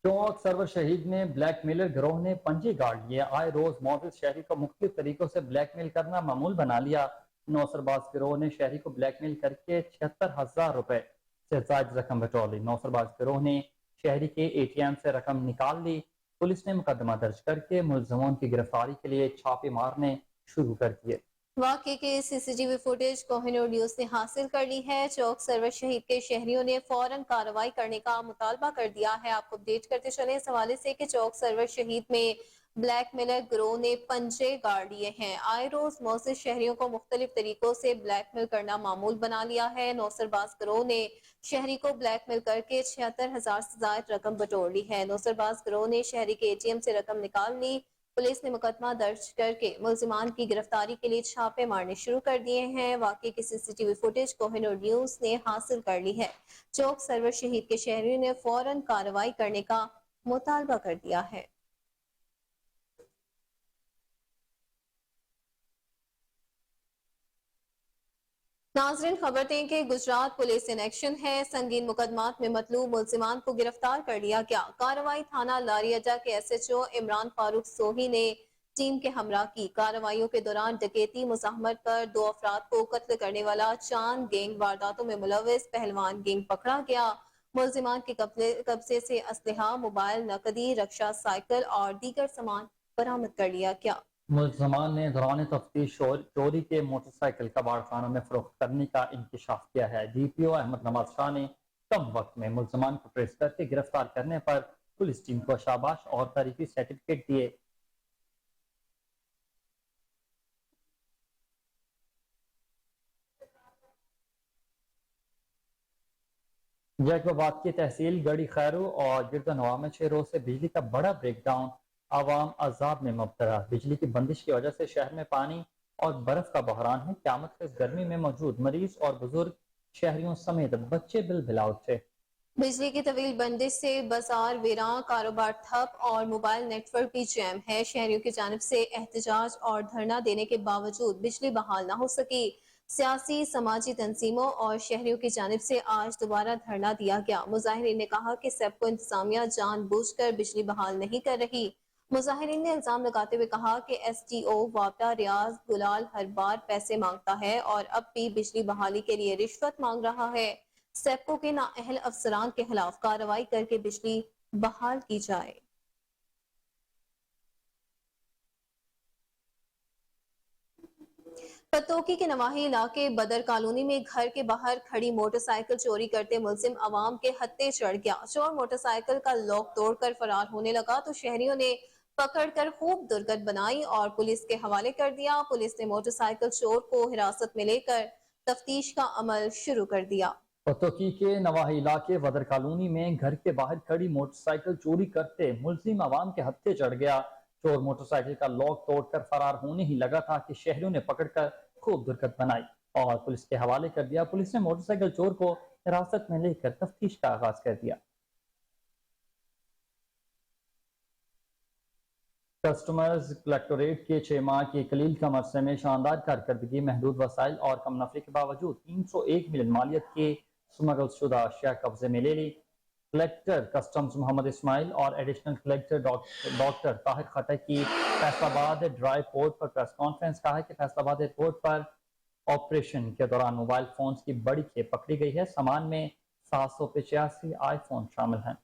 चौक सरवर शहीद में ब्लैकमेलर गिरोह ने पंजे गाड़ लिए। आए रोज मौजूद शहरी को मुख्तलिफ तरीकों से ब्लैकमेल करना मामूल बना लिया। नौसरबाज गिरोह ने शहरी को ब्लैकमेल करके 76,000 रुपए से ज्यादा रकम बटोर ली। नौसरबाज गिरोह ने शहरी के ATM से रकम निकाल ली। पुलिस ने मुकदमा दर्ज करके मुलजमों की गिरफ्तारी के लिए छापे मारने शुरू कर दिए। वाक़े के CCTV फुटेज कोहिनूर न्यूज ने हासिल कर ली है। चौक सरवर शहीद के शहरियों ने फौरन कार्रवाई करने का मुतालबा कर दिया है। आपको अपडेट करते चले इस हवाले से कि चौक सरवर शहीद में ब्लैकमेलर गिरोह ने पंजे गाड़ लिए हैं। आए रोज मौजूद शहरियों को मुख्तलिफ तरीकों से ब्लैकमेल करना मामूल बना लिया है। नौसरबाज गिरोह ने शहरी को ब्लैकमेल करके 76,000 से ज्यादा रकम बटोर ली है। नौसरबाज गिरोह ने शहरी के ATM से रकम निकाल ली। पुलिस ने मुकदमा दर्ज करके मुलजिमान की गिरफ्तारी के लिए छापे मारने शुरू कर दिए हैं। वाकई की CCTV फुटेज कोहिनूर न्यूज ने हासिल कर ली है। चौक सरवर शहीद के शहरियों ने फौरन कार्रवाई करने का मुतालबा कर दिया है। नाज़रीन, खबर दें कि गुजरात पुलिस इन एक्शन है। संगीन मुकदमात में मतलूब मुलजिमान को गिरफ्तार कर लिया गया। कार्रवाई थाना लारी अड्डा के SHO इमरान फारूक सोही ने टीम के हमरा की। कार्रवाइयों के दौरान डकैती मुज़ाहमत पर 2 अफराद को कत्ल करने वाला चांद गैंग वारदातों में मुलविस पहलवान गैंग पकड़ा गया। मुलजिमान के कब्जे से असलहा, मोबाइल, नकदी, रक्षा साइकिल और दीगर सामान बरामद कर लिया गया। मुल्ज़मान ने दौरान तफ्तीश चोरी के मोटरसाइकिल कबाड़ खानों में फरोख्त करने का इंकशाफ किया है। DPO अहमद नवाज शाह ने कम वक्त में मुल्ज़मान को ट्रेस करके गिरफ्तार करने पर पुलिस टीम को शाबाश और तारीफी सर्टिफिकेट दिए। जैकबाबाद की तहसील गढ़ी खैरू और गिरदनवा में 6 रोज से बिजली का बड़ा ब्रेकडाउन, आवाम अजाब में मुब्तला। बिजली की बंदिश की वजह से शहर में पानी और बर्फ का बहरान है। क़यामत खेज़ गर्मी में मौजूद मरीज और बुजुर्ग शहरियों समेत बच्चे बिलबिला उठे। बिजली की तवील बंदिश से बाजार वीरां, कारोबार ठप और मोबाइल नेटवर्क भी जैम है। शहरियों की जानिब से एहतजाज और धरना देने के बावजूद बिजली बहाल न हो सकी। सियासी समाजी तंजीमों और शहरियों की जानिब से आज दोबारा धरना दिया गया। मुजाहिरीन ने कहा कि सेप्को इंतजामिया जानबूझकर बिजली बहाल नहीं कर रही। मुजाहिरीन ने इल्जाम लगाते हुए कहा कि SDO वापडा रियाज गुलाल हर बार पैसे मांगता है और अब भी बिजली बहाली के लिए रिश्वत मांग रहा है। सेप्को के नाअहल अफसरान के खिलाफ कार्रवाई करके बिजली बहाल की जाए। पतोकी के नवाही इलाके बदर कॉलोनी में घर के बाहर खड़ी मोटरसाइकिल चोरी करते मुलजिम अवाम के हत्थे चढ़ गया। चोर मोटरसाइकिल का लॉक तोड़कर फरार होने लगा तो शहरियों ने पकड़कर खूब दुर्गत बनाई और पुलिस के हवाले कर दिया। पुलिस ने मोटरसाइकिल चोर को हिरासत में लेकर तफ्तीश का अमल शुरू कर दिया। पतोकी के नवाही इलाके बदर कॉलोनी में घर के बाहर खड़ी मोटरसाइकिल चोरी करते मुलजिम अवाम के हत्थे चढ़ गया। चोर मोटरसाइकिल का लॉक तोड़कर फरार होने ही लगा था कि शहरियों ने पकड़कर खूब दुर्गत बनाई और पुलिस के हवाले कर दिया। पुलिस ने मोटरसाइकिल चोर को हिरासत में लेकर तफ्तीश का आगाज कर दिया। कस्टमर्स कलेक्टोरेट के 6 माह के कलील कम अरसे में शानदार कारकर्दगी, महदूद वसाइल और कम नफे के बावजूद 301 मिलियन मालियत के स्मगल शुदा अशिया कब्जे में ले ली। कलेक्टर कस्टम्स मोहम्मद इस्माइल और additional collector doctor Tahir Khattar की फैसलाबाद ड्राई पोर्ट पर प्रेस कॉन्फ्रेंस। कहा है कि फैसलाबाद एयरपोर्ट पर ऑपरेशन के दौरान मोबाइल फोन्स की बड़ी खेप पकड़ी गई है। सामान में 785 आईफोन शामिल हैं,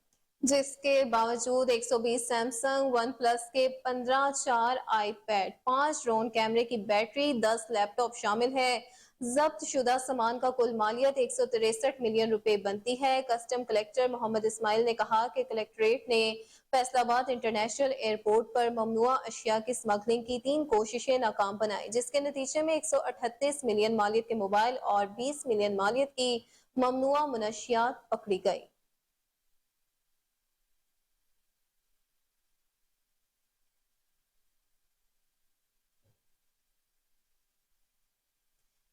जिसके बावजूद 120 सैमसंग वन प्लस के 15 4 आईपैड, 5 ड्रोन कैमरे की बैटरी, 10 लैपटॉप शामिल है। जब्त शुदा सामान का कुल मालियत 163 मिलियन रुपए बनती है। कस्टम कलेक्टर मोहम्मद इस्माइल ने कहा कि कलेक्ट्रेट ने फैसलाबाद इंटरनेशनल एयरपोर्ट पर ममनुआ अशिया की स्मगलिंग की 3 कोशिशें नाकाम बनाई, जिसके नतीजे में 138 मिलियन मालियत के मोबाइल और 20 मिलियन मालियत की ममनुआ मुनशियात पकड़ी गई।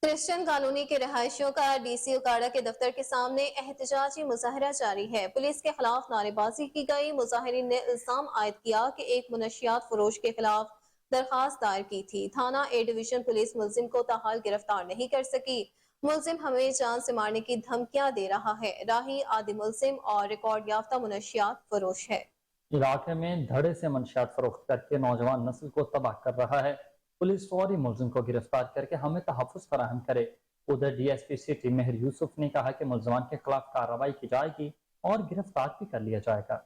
क्रिश्चियन कॉलोनी के रहायशियों का DC उकाड़ा के दफ्तर के सामने एहतजाजी मुजाहरा जारी है। पुलिस के खिलाफ नारेबाजी की गई। मुजाहिरीन ने इल्जाम आयद किया कि एक मुनशियात फरोश के खिलाफ दरखास्त दायर की थी। थाना A डिवीजन पुलिस मुलजिम को ताहाल गिरफ्तार नहीं कर सकी। मुलजिम हमें जान से मारने की धमकियां दे रहा है। राही आदि मुलजिम और रिकॉर्ड याफ्ता मुनशियात फरोश है। इलाके में धड़े से मंशियात फरोख्त करके नौजवान नस्ल को तबाह कर रहा है। पुलिस फौरी मुलजिम को गिरफ्तार करके हमें तहफ़्फ़ुज़ फराहम करे। उधर DSP सिटी मेहर यूसुफ ने कहा कि मुलजमान के खिलाफ कार्रवाई की जाएगी और गिरफ्तार भी कर लिया जाएगा।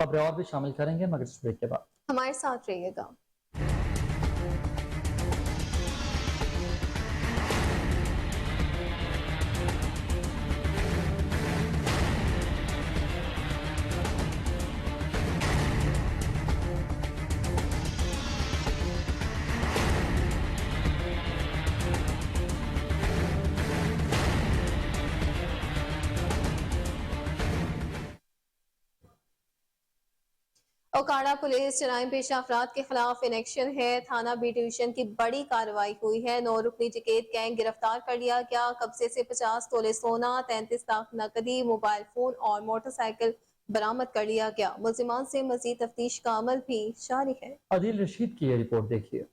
खबरें और भी शामिल करेंगे मगर इस ब्रेक के बाद। हमारे साथ रहिएगा। ओकाड़ा पुलिस जराइम पेशा अफराद के खिलाफ इन एक्शन है। थाना B डिवीजन की बड़ी कार्रवाई हुई है। 9 रुकनी टिकट गैंग गिरफ्तार कर लिया गया। कब्जे से 50 तोले सोना, 33 लाख नकदी, मोबाइल फोन और मोटरसाइकिल बरामद कर लिया गया। मुलजिमान से मजीद तफ्तीश का अमल भी जारी है। आदिल रशीद की ये रिपोर्ट देखिए।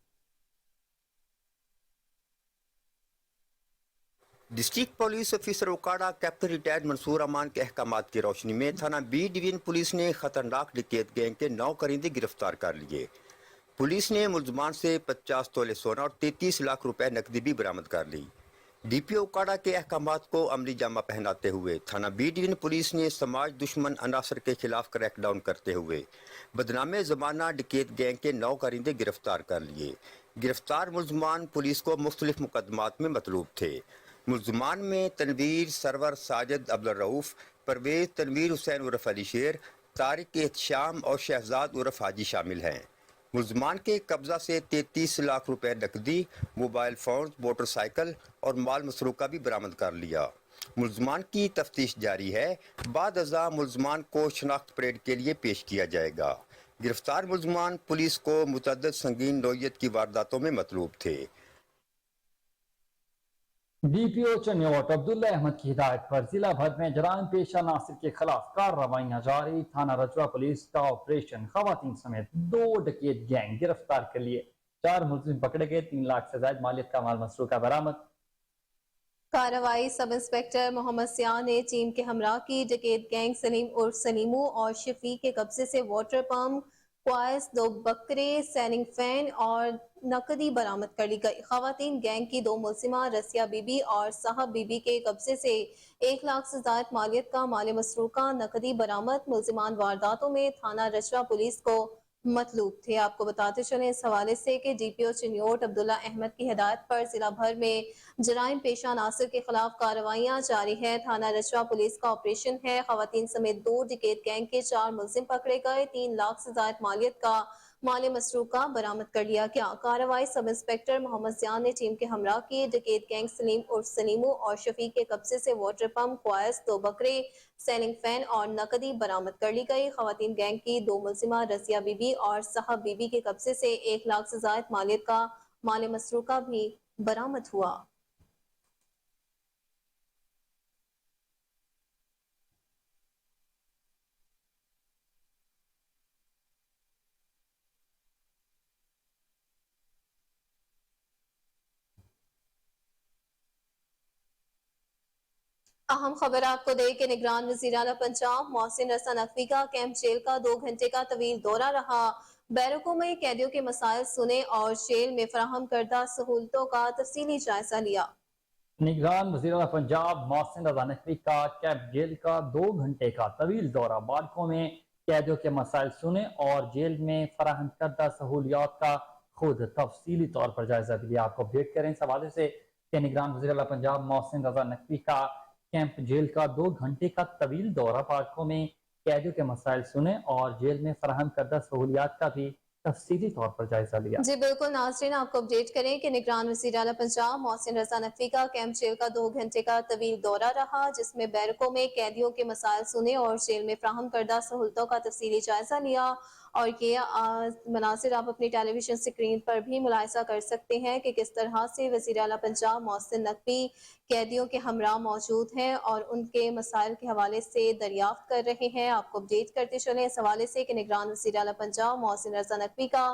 District police officer Okara captain retired Mansoor Aman के अहकामात की रोशनी में थाना B डिवीजन पुलिस ने खतरनाक डकैत गैंग के 9 करिंदे गिरफ्तार कर लिए। पुलिस ने मुलजमान से 50 तोले सोना और 33 लाख रुपए नकदी भी बरामद कर ली। DPO उकाड़ा के अहकामात को अमली जामा पहनाते हुए थाना बी डिवीजन पुलिस ने समाज दुश्मन अनासर के खिलाफ क्रैकडाउन करते हुए बदनामे ज़माना डकैत गैंग के 9 कारिंदे गिरफ्तार कर लिए। गिरफ्तार मुलजमान पुलिस को मुख्तलिफ मुकदमात में मतलूब थे। मुलजमान में तनवीर सरवर, साजिद अब्दुल रऊफ, परवेज तनवीर हुसैन उर्फ अली शेर, तारिक एहतशाम और शहजाद उर्फ हाजी शामिल हैं। मुलजमान के कब्जा से 33 लाख रुपए नकदी, मोबाइल फ़ोन, मोटरसाइकिल और माल मसरूका भी बरामद कर लिया। मुलजमान की तफ्तीश जारी है। बाद अज़ा मुलजमान को शनाख्त परेड के लिए पेश किया जाएगा। गिरफ्तार मुलजमान पुलिस को मुतअद्दिद संगीन नौइयत की वारदातों में मतलूब थे। DPO चन्योट अब्दुल्ला अहमद की हिदायत पर जिला भर में जराइम पेशा नासिर के खिलाफ कार्रवाइयां जारी। थाना रजवा पुलिस का ऑपरेशन खवातीन समेत 2 डकैत गैंग गिरफ्तार कर लिए। 4 मुलजिम पकड़े गए। 3 लाख से ज्यादा मालियत का माल मसरूका बरामद। कार्रवाई सब इंस्पेक्टर मोहम्मद सियाह ने टीम के हमरा की। डकैत गैंग सलीम उर्फ सलीमू और शफीक के कब्जे से वाटर पंप, क्वाइस, 2 बकरे, सैनिंग फैन और नकदी बरामद कर ली गई। खवातीन गैंग की 2 मुलजिमा रसिया बीबी और साहब बीबी के कब्जे से 1 लाख से ज्यादा मालियत का माल मसरूका नकदी बरामद। मुलजिमान वारदातों में थाना रजवा पुलिस को मतलूब थे। आपको बताते चले इस हवाले से कि DPO चिन्योट अब्दुल्ला अहमद की हिदायत पर जिला भर में जराइम पेशा नासिर के खिलाफ कार्रवाइयां जारी है। थाना रजवा पुलिस का ऑपरेशन है। खवातीन समेत 2 डकैत गैंग के 4 मुलजिम पकड़े गए। 3 लाख से ज्यादा मालियत का माल मसरूका बरामद कर लिया गया। कार्रवाई सब इंस्पेक्टर मोहम्मद सियाह ने टीम के हमरा की। डकैत गैंग सलीम उर्फ सलीमू और शफीक के कब्जे से वाटर पंप, क्वाइस, 2 बकरे, सैनिंग फैन और नकदी बरामद कर ली गई। खवातीन गैंग की 2 मुलजिमा रसिया बीबी और साहब बीबी के कब्जे से 1 लाख से ज्यादा मालियत का माल मसरूका भी बरामद हुआ। अहम खबर आपको दे कि निगरान वज़ीर आला पंजाब मोहसिन रज़ा नकवी का कैंप जेल का 2 घंटे का तवील दौरा रहा। बैरकों में कैदियों के मसाइल सुने और जेल में फराहम करदा सहूलतों का तफसीली जायजा लिया। निगरान वज़ीर आला पंजाब मोहसिन रज़ा नकवी का कैंप जेल का 2 घंटे का तवील दौरा। बारकों में कैदियों के मसाइल सुने और जेल में फराहम करदा सहूलियात का खुद तफसीली तौर पर जायजा भी लिया। आपको अपडेट करें इस हवाले से कि निगरान वज़ीर आला पंजाब मोहसिन रज़ा नकवी का कैंप जेल का 2 घंटे का तवील दौरा। पार्कों में कैदियों के मसाइल सुने और जेल में फराहम करदा सहूलियात का भी तफसीली तौर पर जायजा लिया। जी बिल्कुल नाज़रीन, आपको अपडेट करें कि निगरान वज़ीर आला पंजाब मोहसिन रज़ा नकवी का कैंप जेल का 2 घंटे का तवील दौरा रहा, जिसमें बैरकों में कैदियों के मसाइल सुने और जेल में फराहम करदा सहूलतों का तफसीली जायजा लिया। और ये मनासिर आप अपनी टेलीविजन स्क्रीन पर भी मुलाहिजा कर सकते हैं कि किस तरह से वज़ीर आला पंजाब मोहसिन नकवी कैदियों के हमरा मौजूद हैं और उनके मसाइल के हवाले से दरियाफ्त कर रहे हैं। आपको अपडेट करते चले इस हवाले से कि निगरान वज़ीर आला पंजाब मोहसिन रज़ा नकवी का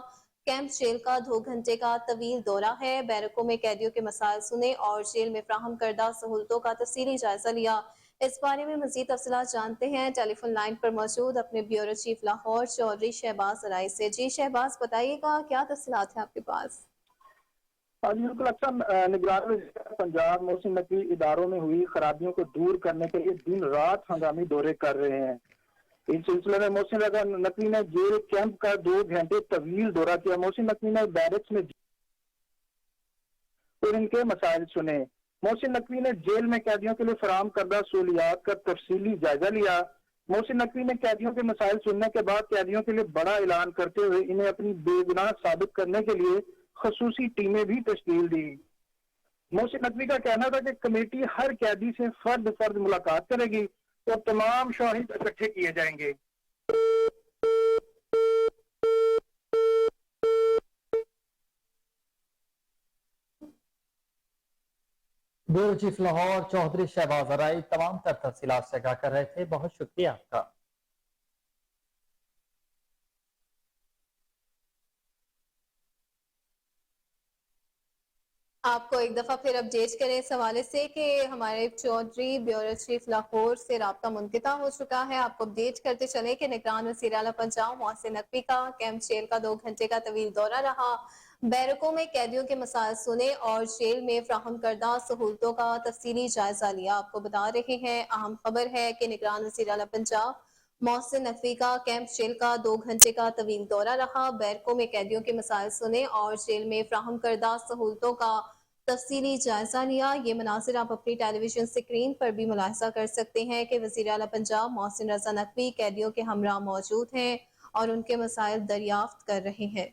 कैंप जेल का 2 घंटे का तवील दौरा है। बैरकों में कैदियों के मसाइल सुने और जेल में फराहम करदा सहूलतों का तफसीली जायजा लिया। इस बारे में मज़ीद तफसीलात जानते हैं टेलीफोन लाइन पर मौजूद अपने ब्यूरो चीफ लाहौर चौधरी शहबाज अराई से। जी शहबाज, बताइएगा क्या तफसीलात है आपके पास? बिल्कुल अच्छा, निगरान पंजाब मोहसिन नकवी इदारों में हुई खराबियों को दूर करने के लिए दिन रात हंगामी दौरे कर रहे हैं। इस सिलसिले में मोहसिन रज़ा नकवी ने जेल कैंप का 2 घंटे तवील दौरा किया। मोहसिन नकवी ने बैरक्स में और इनके मसाइल सुने। मोहसिन नकवी ने जेल में कैदियों के लिए फराहम करदा सहूलियात का तफसीली जायजा लिया। मोहसिन नकवी ने कैदियों के मसाइल सुनने के बाद कैदियों के लिए बड़ा ऐलान करते हुए इन्हें अपनी बेगुनाह साबित करने के लिए खसूसी टीमें भी तश्कील दी। मोहसिन नकवी का कहना था कि कमेटी हर कैदी से फर्द मुलाकात करेगी और तमाम शाहिद इकट्ठे किए जाएंगे। ब्यूरो चीफ लाहौर चौधरी शहबाज अराई तमाम तर तफसीलात से आगाह कर रहे थे। बहुत शुक्रिया आपका। آپ کو ایک دفعہ پھر اپڈیٹ کریں اس حوالے سے کہ ہمارے چودھری بیورو چیف لاہور سے رابطہ منقطع ہو چکا ہے. آپ کو اپڈیٹ کرتے چلیں کہ نگران وزیر اعلیٰ پنجاب محسن نقوی کا کیمپ جیل کا 2 گھنٹے کا طویل دورہ رہا. بیرکوں میں قیدیوں کے مسائل سنے اور جیل میں فراہم کردہ سہولتوں کا تفصیلی جائزہ لیا. آپ کو بتا رہے ہیں اہم خبر ہے کہ نگران وزیر اعلیٰ پنجاب محسن نقوی کا کیمپ جیل کا 2 گھنٹے کا طویل دورہ رہا. بیرکوں میں قیدیوں کے مسائل سنے اور جیل میں فراہم کردہ سہولتوں کا تفصیلی جائزہ لیا. یہ مناظر آپ اپنی ٹیلی ویژن سکرین پر بھی ملاحظہ کر سکتے ہیں کہ وزیر اعلیٰ پنجاب محسن رضا نقوی قیدیوں کے ہمراہ موجود ہیں اور ان کے مسائل دریافت کر رہے ہیں.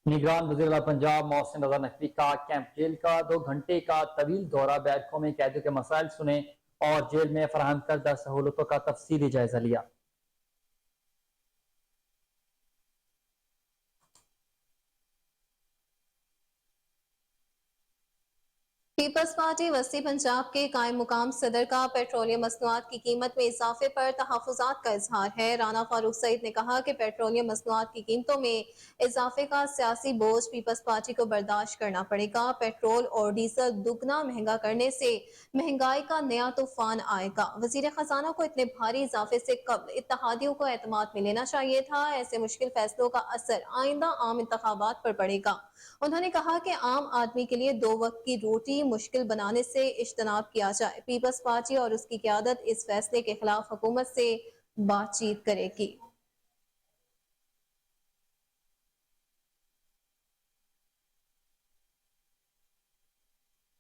نگران وزیر اعلیٰ پنجاب محسن رضا نقوی کا کیمپ جیل کا 2 گھنٹے کا طویل دورہ. بیرکوں میں قیدیوں کے مسائل سنے اور جیل میں فراہم کردہ سہولتوں کا تفصیلی جائزہ لیا. پیپلز پارٹی وسطی پنجاب کے قائم مقام صدر کا پیٹرولیم مصنوعات کی قیمت میں اضافے پر تحفظات کا اظہار ہے. رانا فاروق سعید نے کہا کہ پیٹرولیم مصنوعات کی قیمتوں میں اضافے کا سیاسی بوجھ پیپلز پارٹی کو برداشت کرنا پڑے گا. پیٹرول اور ڈیزل دگنا مہنگا کرنے سے مہنگائی کا نیا طوفان آئے گا. وزیر خزانہ کو اتنے بھاری اضافے سے قبل اتحادیوں کو اعتماد میں لینا چاہیے تھا. ایسے مشکل فیصلوں کا اثر آئندہ عام انتخابات پر پڑے گا. انہوں نے کہا کہ عام آدمی کے لیے 2 وقت کی روٹی مشکل بنانے سے اجتناب کیا جائے. پیپلز پارٹی اور اس کی قیادت اس فیصلے کے خلاف حکومت سے بات چیت کرے گی.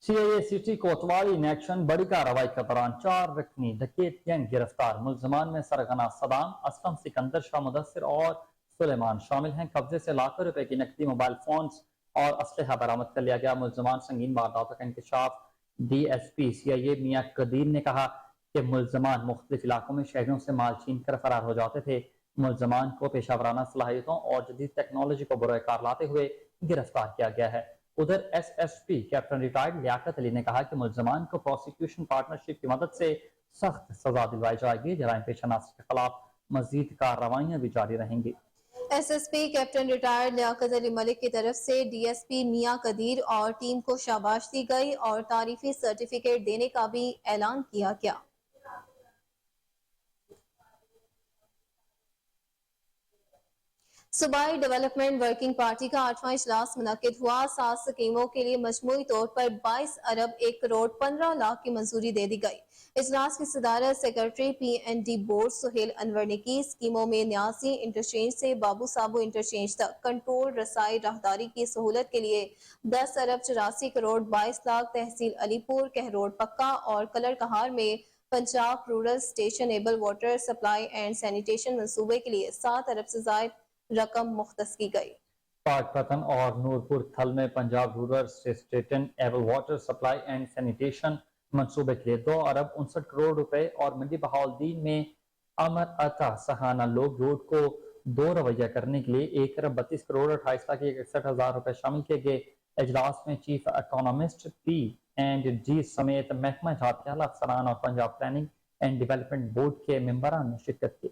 سی آئی اے سٹی کوتوالی ان ایکشن بڑی کارروائی کے دوران 4 رکنی ڈکیت گینگ گرفتار. ملزمان میں سرغنہ صدام، اسلم سکندر، شاہ مدثر اور سلیمان شامل ہیں. قبضے سے لاکھوں روپے کی نقدی، موبائل فونز اور اسلحہ برآمد کر لیا گیا. ملزمان سنگین وارداتوں کا انکشاف. ڈی ایس پی سی آئی اے میاں قدیر نے کہا کہ ملزمان مختلف علاقوں میں شہریوں سے مال چھین کر فرار ہو جاتے تھے. ملزمان کو پیشہ ورانہ صلاحیتوں اور جدید ٹیکنالوجی کو بروئے کار لاتے ہوئے گرفتار کیا گیا ہے. ادھر S S P captain retired Liaquat Ali نے کہا کہ ملزمان کو پروسیکیوشن پارٹنرشپ کی مدد سے سخت سزا دلوائی جائے گی. جرائم پیشہ عناصر کے خلاف مزید کارروائیاں بھی جاری رہیں گی. S S P captain retired Liaquat Ali Malik کی طرف سے ڈی ایس پی میاں قدیر اور ٹیم کو شاباش دی گئی اور تعریفی سرٹیفکیٹ دینے کا بھی اعلان کیا گیا. صوبائی ڈیولپمنٹ ورکنگ پارٹی کا 8واں اجلاس منعقد ہوا. 7 سکیموں کے لیے مجموعی طور پر 22 ارب 1 کروڑ 15 لاکھ کی منظوری دے دی گئی. اجلاس کی صدارت secretary P N D board Sohail Anwar نے کی. اسکیموں میں نیازی انٹرچینج سے بابو سابو انٹرچینج تک کنٹرول رسائی راہداری کی سہولت کے لیے 10 ارب 84 کروڑ 22 لاکھ، تحصیل علی پور، کہروڑ پکا اور کلر کہار میں Punjab rural sustainable water supply and sanitation منصوبے کے لیے 7 ارب سے زائد رقم مختص کی گئی. پاک پتن اور نورپور تھل میں Punjab rural sustainable water supply and sanitation منصوبے کے لیے 2 ارب 59 کروڑ روپے اور منڈی بہاؤالدین میں امر عطا سہانا لوگ روڈ کو 2 رویہ کرنے کے لیے 1 ارب 32 کروڑ 28 لاکھ 61 ہزار روپے شامل کیے گئے. اجلاس میں chief economist P and D سمیت محکمہ جات کے اعلیٰ افسران اور Punjab planning and development board کے ممبران نے شرکت کی.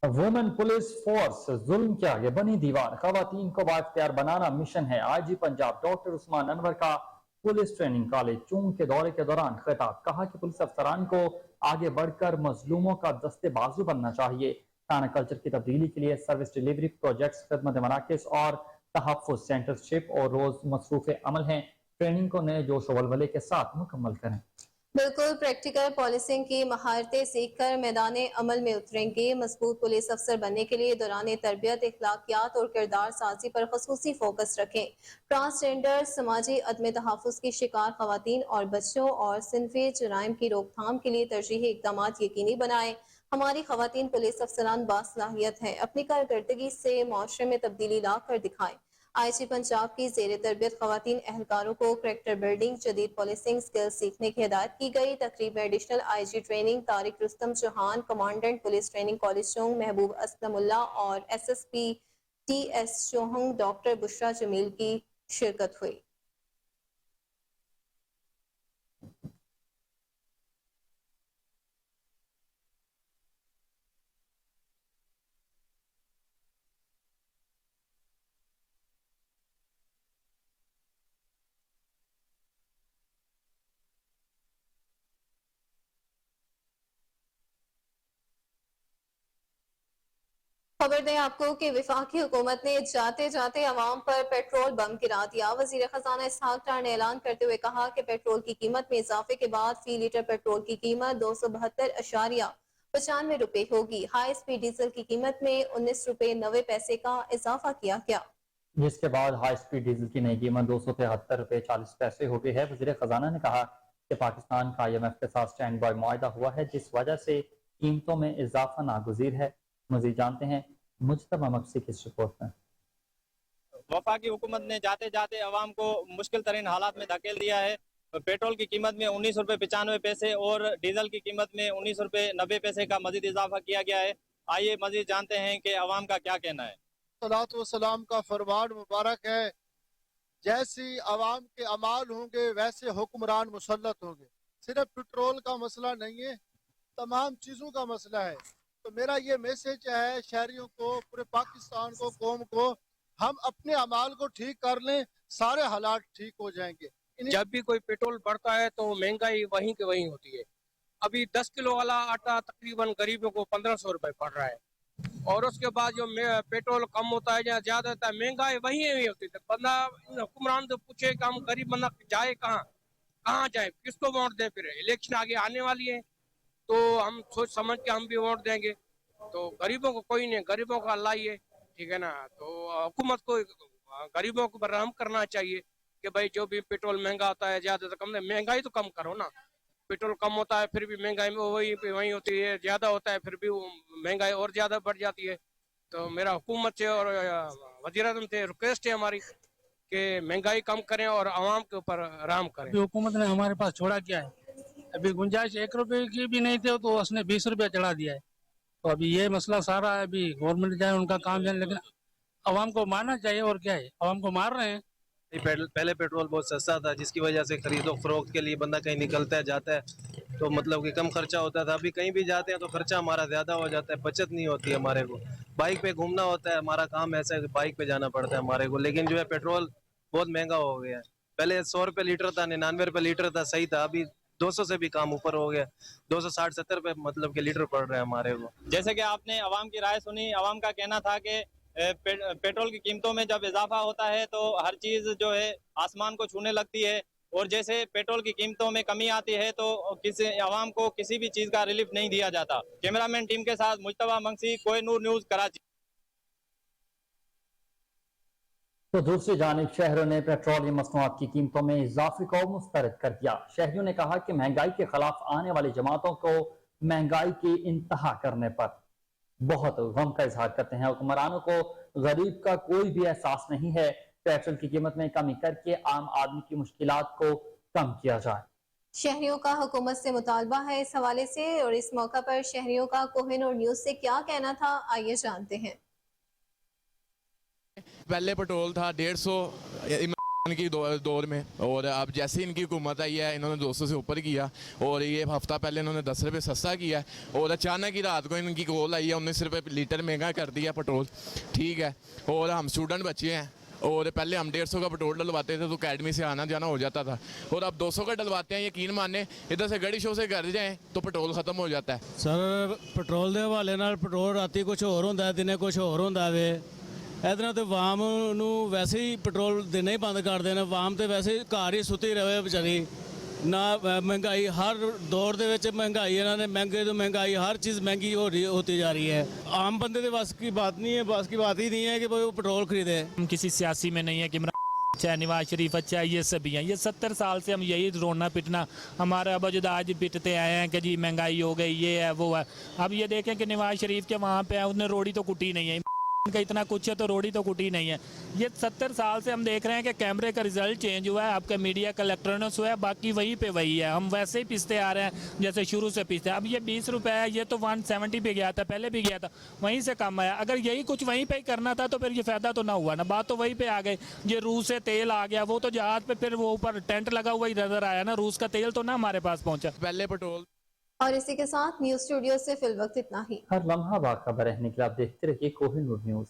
وومن پولیس فورس ظلم کے آگے بنی دیوار، خواتین کو بااختیار بنانا مشن ہے. آئی جی پنجاب ڈاکٹر عثمان انور کا پولیس ٹریننگ کالج چونگ کے دورے کے دوران خطاب. کہا کہ پولیس افسران کو آگے بڑھ کر مظلوموں کا دستے بازو بننا چاہیے. کھانا کلچر کی تبدیلی کے لیے سروس ڈیلیوری پروجیکٹس، خدمت مراکز اور تحفظ سینٹرشپ اور روز مصروف عمل ہیں. ٹریننگ کو نئے جوش و ولولے کے ساتھ مکمل کریں. بالکل پریکٹیکل پالیسنگ کی مہارتیں سیکھ کر میدان عمل میں اتریں گے. مضبوط پولیس افسر بننے کے لیے دوران تربیت اخلاقیات اور کردار سازی پر خصوصی فوکس رکھیں. ٹرانسجینڈر، سماجی عدم تحفظ کی شکار خواتین اور بچوں اور صنفی جرائم کی روک تھام کے لیے ترجیحی اقدامات یقینی بنائیں. ہماری خواتین پولیس افسران باصلاحیت ہیں. اپنی کارکردگی سے معاشرے میں تبدیلی لا کر دکھائیں. IG पंजाब की ज़ेर तरबियत ख़वातीन एहलकारों को करैक्टर बिल्डिंग, जदीद पुलिसिंग स्किल्स सीखने की हिदायत की गई। तकरीब में additional IG training Tariq Rustam Chauhan, commandant police training college Chung Mehboob Aslamullah और SSP TS चौहंग डॉक्टर बुशरा जमील की शिरकत हुई। खबर दें आपको कि वफाकी हुकूमत ने जाते जाते अवाम पर पेट्रोल बम गिरा दिया। वजीर खजाना इसहाक डार ने ऐलान करते हुए कहा कि पेट्रोल की कीमत में इजाफे के बाद फी लीटर पेट्रोल की कीमत 272.95 रुपए होगी। हाई स्पीड डीजल की कीमत में 19 रुपए 90 पैसे का इजाफा किया गया, जिसके बाद हाई स्पीड डीजल की नई कीमत 273 रुपए 40 पैसे हो गई है। वजीर खजाना ने कहा कि पाकिस्तान का IMF के साथ स्टैंड बाय मुआहदा हुआ है, जिस वजह से कीमतों में इजाफा नागुज़ीर है। मज़ीद जानते हैं मुज्तबा मक्सी की इस रिपोर्ट में। वफाकी हुकूमत ने जाते जाते अवाम को मुश्किल तरीन हालात में धकेल दिया है। पेट्रोल की कीमत में 19 रुपए 95 पैसे और डीजल की कीमत में 19 रुपए 90 पैसे का मजीद इजाफा किया गया है। आइए मजीद जानते हैं कि अवाम का क्या कहना है। सलात व सलाम का फरमान मुबारक है, जैसी अवाम के अमाल होंगे वैसे हुक्मरान मुसल्लत होंगे। सिर्फ पेट्रोल का मसला नहीं है, तमाम चीज़ों का मसला है। तो मेरा ये मैसेज है शहरियों को, पूरे पाकिस्तान को, कौम को, हम अपने अमाल को ठीक कर लें, सारे हालात ठीक हो जाएंगे। जब भी कोई पेट्रोल बढ़ता है तो महंगाई वहीं के वहीं होती है। अभी 10 किलो वाला आटा तकरीबन गरीबों को 1500 रुपए पड़ रहा है, और उसके बाद जो पेट्रोल कम होता है या ज्यादा होता है, महंगाई वहीं होती है। बंदा हुक्मरान तो पूछे कि हम गरीब बंदा जाए कहाँ जाए, किसको वोट दें। फिर इलेक्शन आगे आने वाली है तो हम सोच समझ के हम भी वोट देंगे। तो गरीबों को कोई नहीं, गरीबों का अल्लाह ही है, ठीक है ना। तो हुकूमत को गरीबों को बराहम करना चाहिए कि भाई जो भी पेट्रोल महंगा होता है ज्यादा से कम, महंगाई तो कम करो ना। पेट्रोल कम होता है फिर भी महंगाई में वही होती है, ज्यादा होता है फिर भी महंगाई और ज्यादा बढ़ जाती है। तो मेरा हुकूमत से और वज़ीर-ए-आज़म से रिक्वेस्ट है हमारी कि महंगाई कम करें और आवाम के ऊपर रहम करें। हुकूमत ने हमारे पास छोड़ा क्या है, अभी गुंजाइश 1 रुपए की भी नहीं थे तो उसने 20 रुपया चढ़ा दिया है। तो अभी ये मसला सारा है, अभी गवर्नमेंट जाए उनका काम जाने, लेकिन आवाम को मारना चाहिए। और क्या है, आवाम को मार रहे हैं। पहले पेट्रोल बहुत सस्ता था, जिसकी वजह से खरीदो फरोख्त के लिए बंदा कहीं निकलता है जाता है तो मतलब कि कम खर्चा होता था। अभी कहीं भी जाते हैं तो खर्चा हमारा ज़्यादा हो जाता है, बचत नहीं होती हमारे को। बाइक पे घूमना होता है, हमारा काम ऐसा है कि बाइक पे जाना पड़ता है हमारे को। लेकिन जो है पेट्रोल बहुत महंगा हो गया है। पहले 100 रुपये लीटर था, 99 रुपये लीटर था, सही था। अभी 200 से भी कम ऊपर हो गया, 260-70 रुपये मतलब के लीटर पड़ रहे हैं हमारे को। जैसे कि आपने अवाम की राय सुनी, अवाम का कहना था कि पेट्रोल की कीमतों में जब इजाफा होता है तो हर चीज़ जो है आसमान को छूने लगती है, और जैसे पेट्रोल की कीमतों में कमी आती है तो किसी अवाम को किसी भी चीज़ का रिलीफ नहीं दिया जाता। कैमरामैन टीम के साथ मुज्तबा मंगसी, कोहिनूर न्यूज़, कराची। तो दूसरी जानिब शहरों ने पेट्रोलियम मसनूआत की कीमतों में इजाफे को मुस्तरद कर दिया। शहरियों ने कहा कि महंगाई के खिलाफ आने वाली जमातों को महंगाई की इंतहा करने पर बहुत गम का इजहार करते हैं। हुक्मरानों को गरीब का कोई भी एहसास नहीं है। पेट्रोल की कीमत में कमी करके आम आदमी की मुश्किलात को कम किया जाए। शहरियों का हुकूमत से मुतालबा है इस हवाले से, और इस मौका पर शहरियों का कोहिनूर न्यूज़ से क्या कहना था, आइए जानते हैं। पहले पेट्रोल था 150 की दौर में, और अब जैसे ही इनकी हुकूमत आई है इन्होंने 200 से ऊपर किया, और ये हफ्ता पहले इन्होंने 10 रुपये सस्ता किया है, और अचानक ही रात को इनकी कॉल आई है 19 रुपये लीटर महंगा कर दिया पेट्रोल, ठीक है। और हम स्टूडेंट बच्चे हैं, और पहले हम 150 का पेट्रोल डलवाते थे तो अकेडमी से आना जाना हो जाता था, और अब 200 का डलवाते हैं। यकीन माने इधर से गड़ी शो से घर जाएँ तो पेट्रोल ख़त्म हो जाता है। सर पेट्रोल के हवाले नाल पेट्रोल राती कुछ होर होंदा है, दिने कुछ होर होंदा वे। ਇਹਦੇ ਨਾਲ ਤੇ ਆਵਾਮ ਨੂੰ ਵੈਸੇ ਹੀ ਪੈਟਰੋਲ ਦੇਣਾ ਹੀ ਬੰਦ ਕਰ ਦੇਣਾ। ਆਵਾਮ ਤੇ ਵੈਸੇ ਘਰ ਹੀ ਸੁੱਤੀ ਰਹੇ ਵਿਚਾਰੀ ਨਾ। ਮਹਿੰਗਾਈ ਹਰ ਦੌਰ ਦੇ ਵਿੱਚ ਮਹਿੰਗਾਈ ਇਹਨਾਂ ਨੇ ਮਹਿੰਗੇ ਤੋਂ ਮਹਿੰਗਾਈ ਹਰ ਚੀਜ਼ महंगी होती जा रही है। आम बंदे के बस की बात नहीं है, बस की बात ही नहीं है कि वो पेट्रोल खरीदे। हम किसी सियासी में नहीं है कि चाहे नवाज शरीफ अच्छा है, ये सभी हैं। ये 70 साल से हम यही रोना पिटना हमारे अबजद आज पिटते आए हैं कि जी महंगाई हो गई, ये है वो है। अब ये देखें कि नवाज शरीफ के वहाँ पे है, उसने रोड़ी तो कुटी नहीं है। का इतना कुछ है तो रोड़ी तो कुटी नहीं है। ये 70 साल से हम देख रहे हैं कि कैमरे का रिजल्ट चेंज हुआ है, आपका मीडिया का इलेक्ट्रॉनिक्स हुआ है, बाकी वही पे वही है, हम वैसे ही पिसते आ रहे हैं जैसे शुरू से पिसते हैं। अब ये 20 रुपए है, ये तो 170 पे गया था, पहले भी गया था, वहीं से कम आया। अगर यही कुछ वहीं पे ही करना था तो फिर ये फायदा तो ना हुआ ना, बात तो वहीं पे आ गई। ये रूस से तेल आ गया, वो तो जहाज पे फिर वो ऊपर टेंट लगा हुआ ही नजर आया ना, रूस का तेल तो ना हमारे पास पहुंचा। पहले पेट्रोल। और इसी के साथ न्यूज स्टूडियो से फिल वक्त इतना ही। हर लम्हा बाखबर रहने के लिए आप देखते रहिए कोहिनूर न्यूज।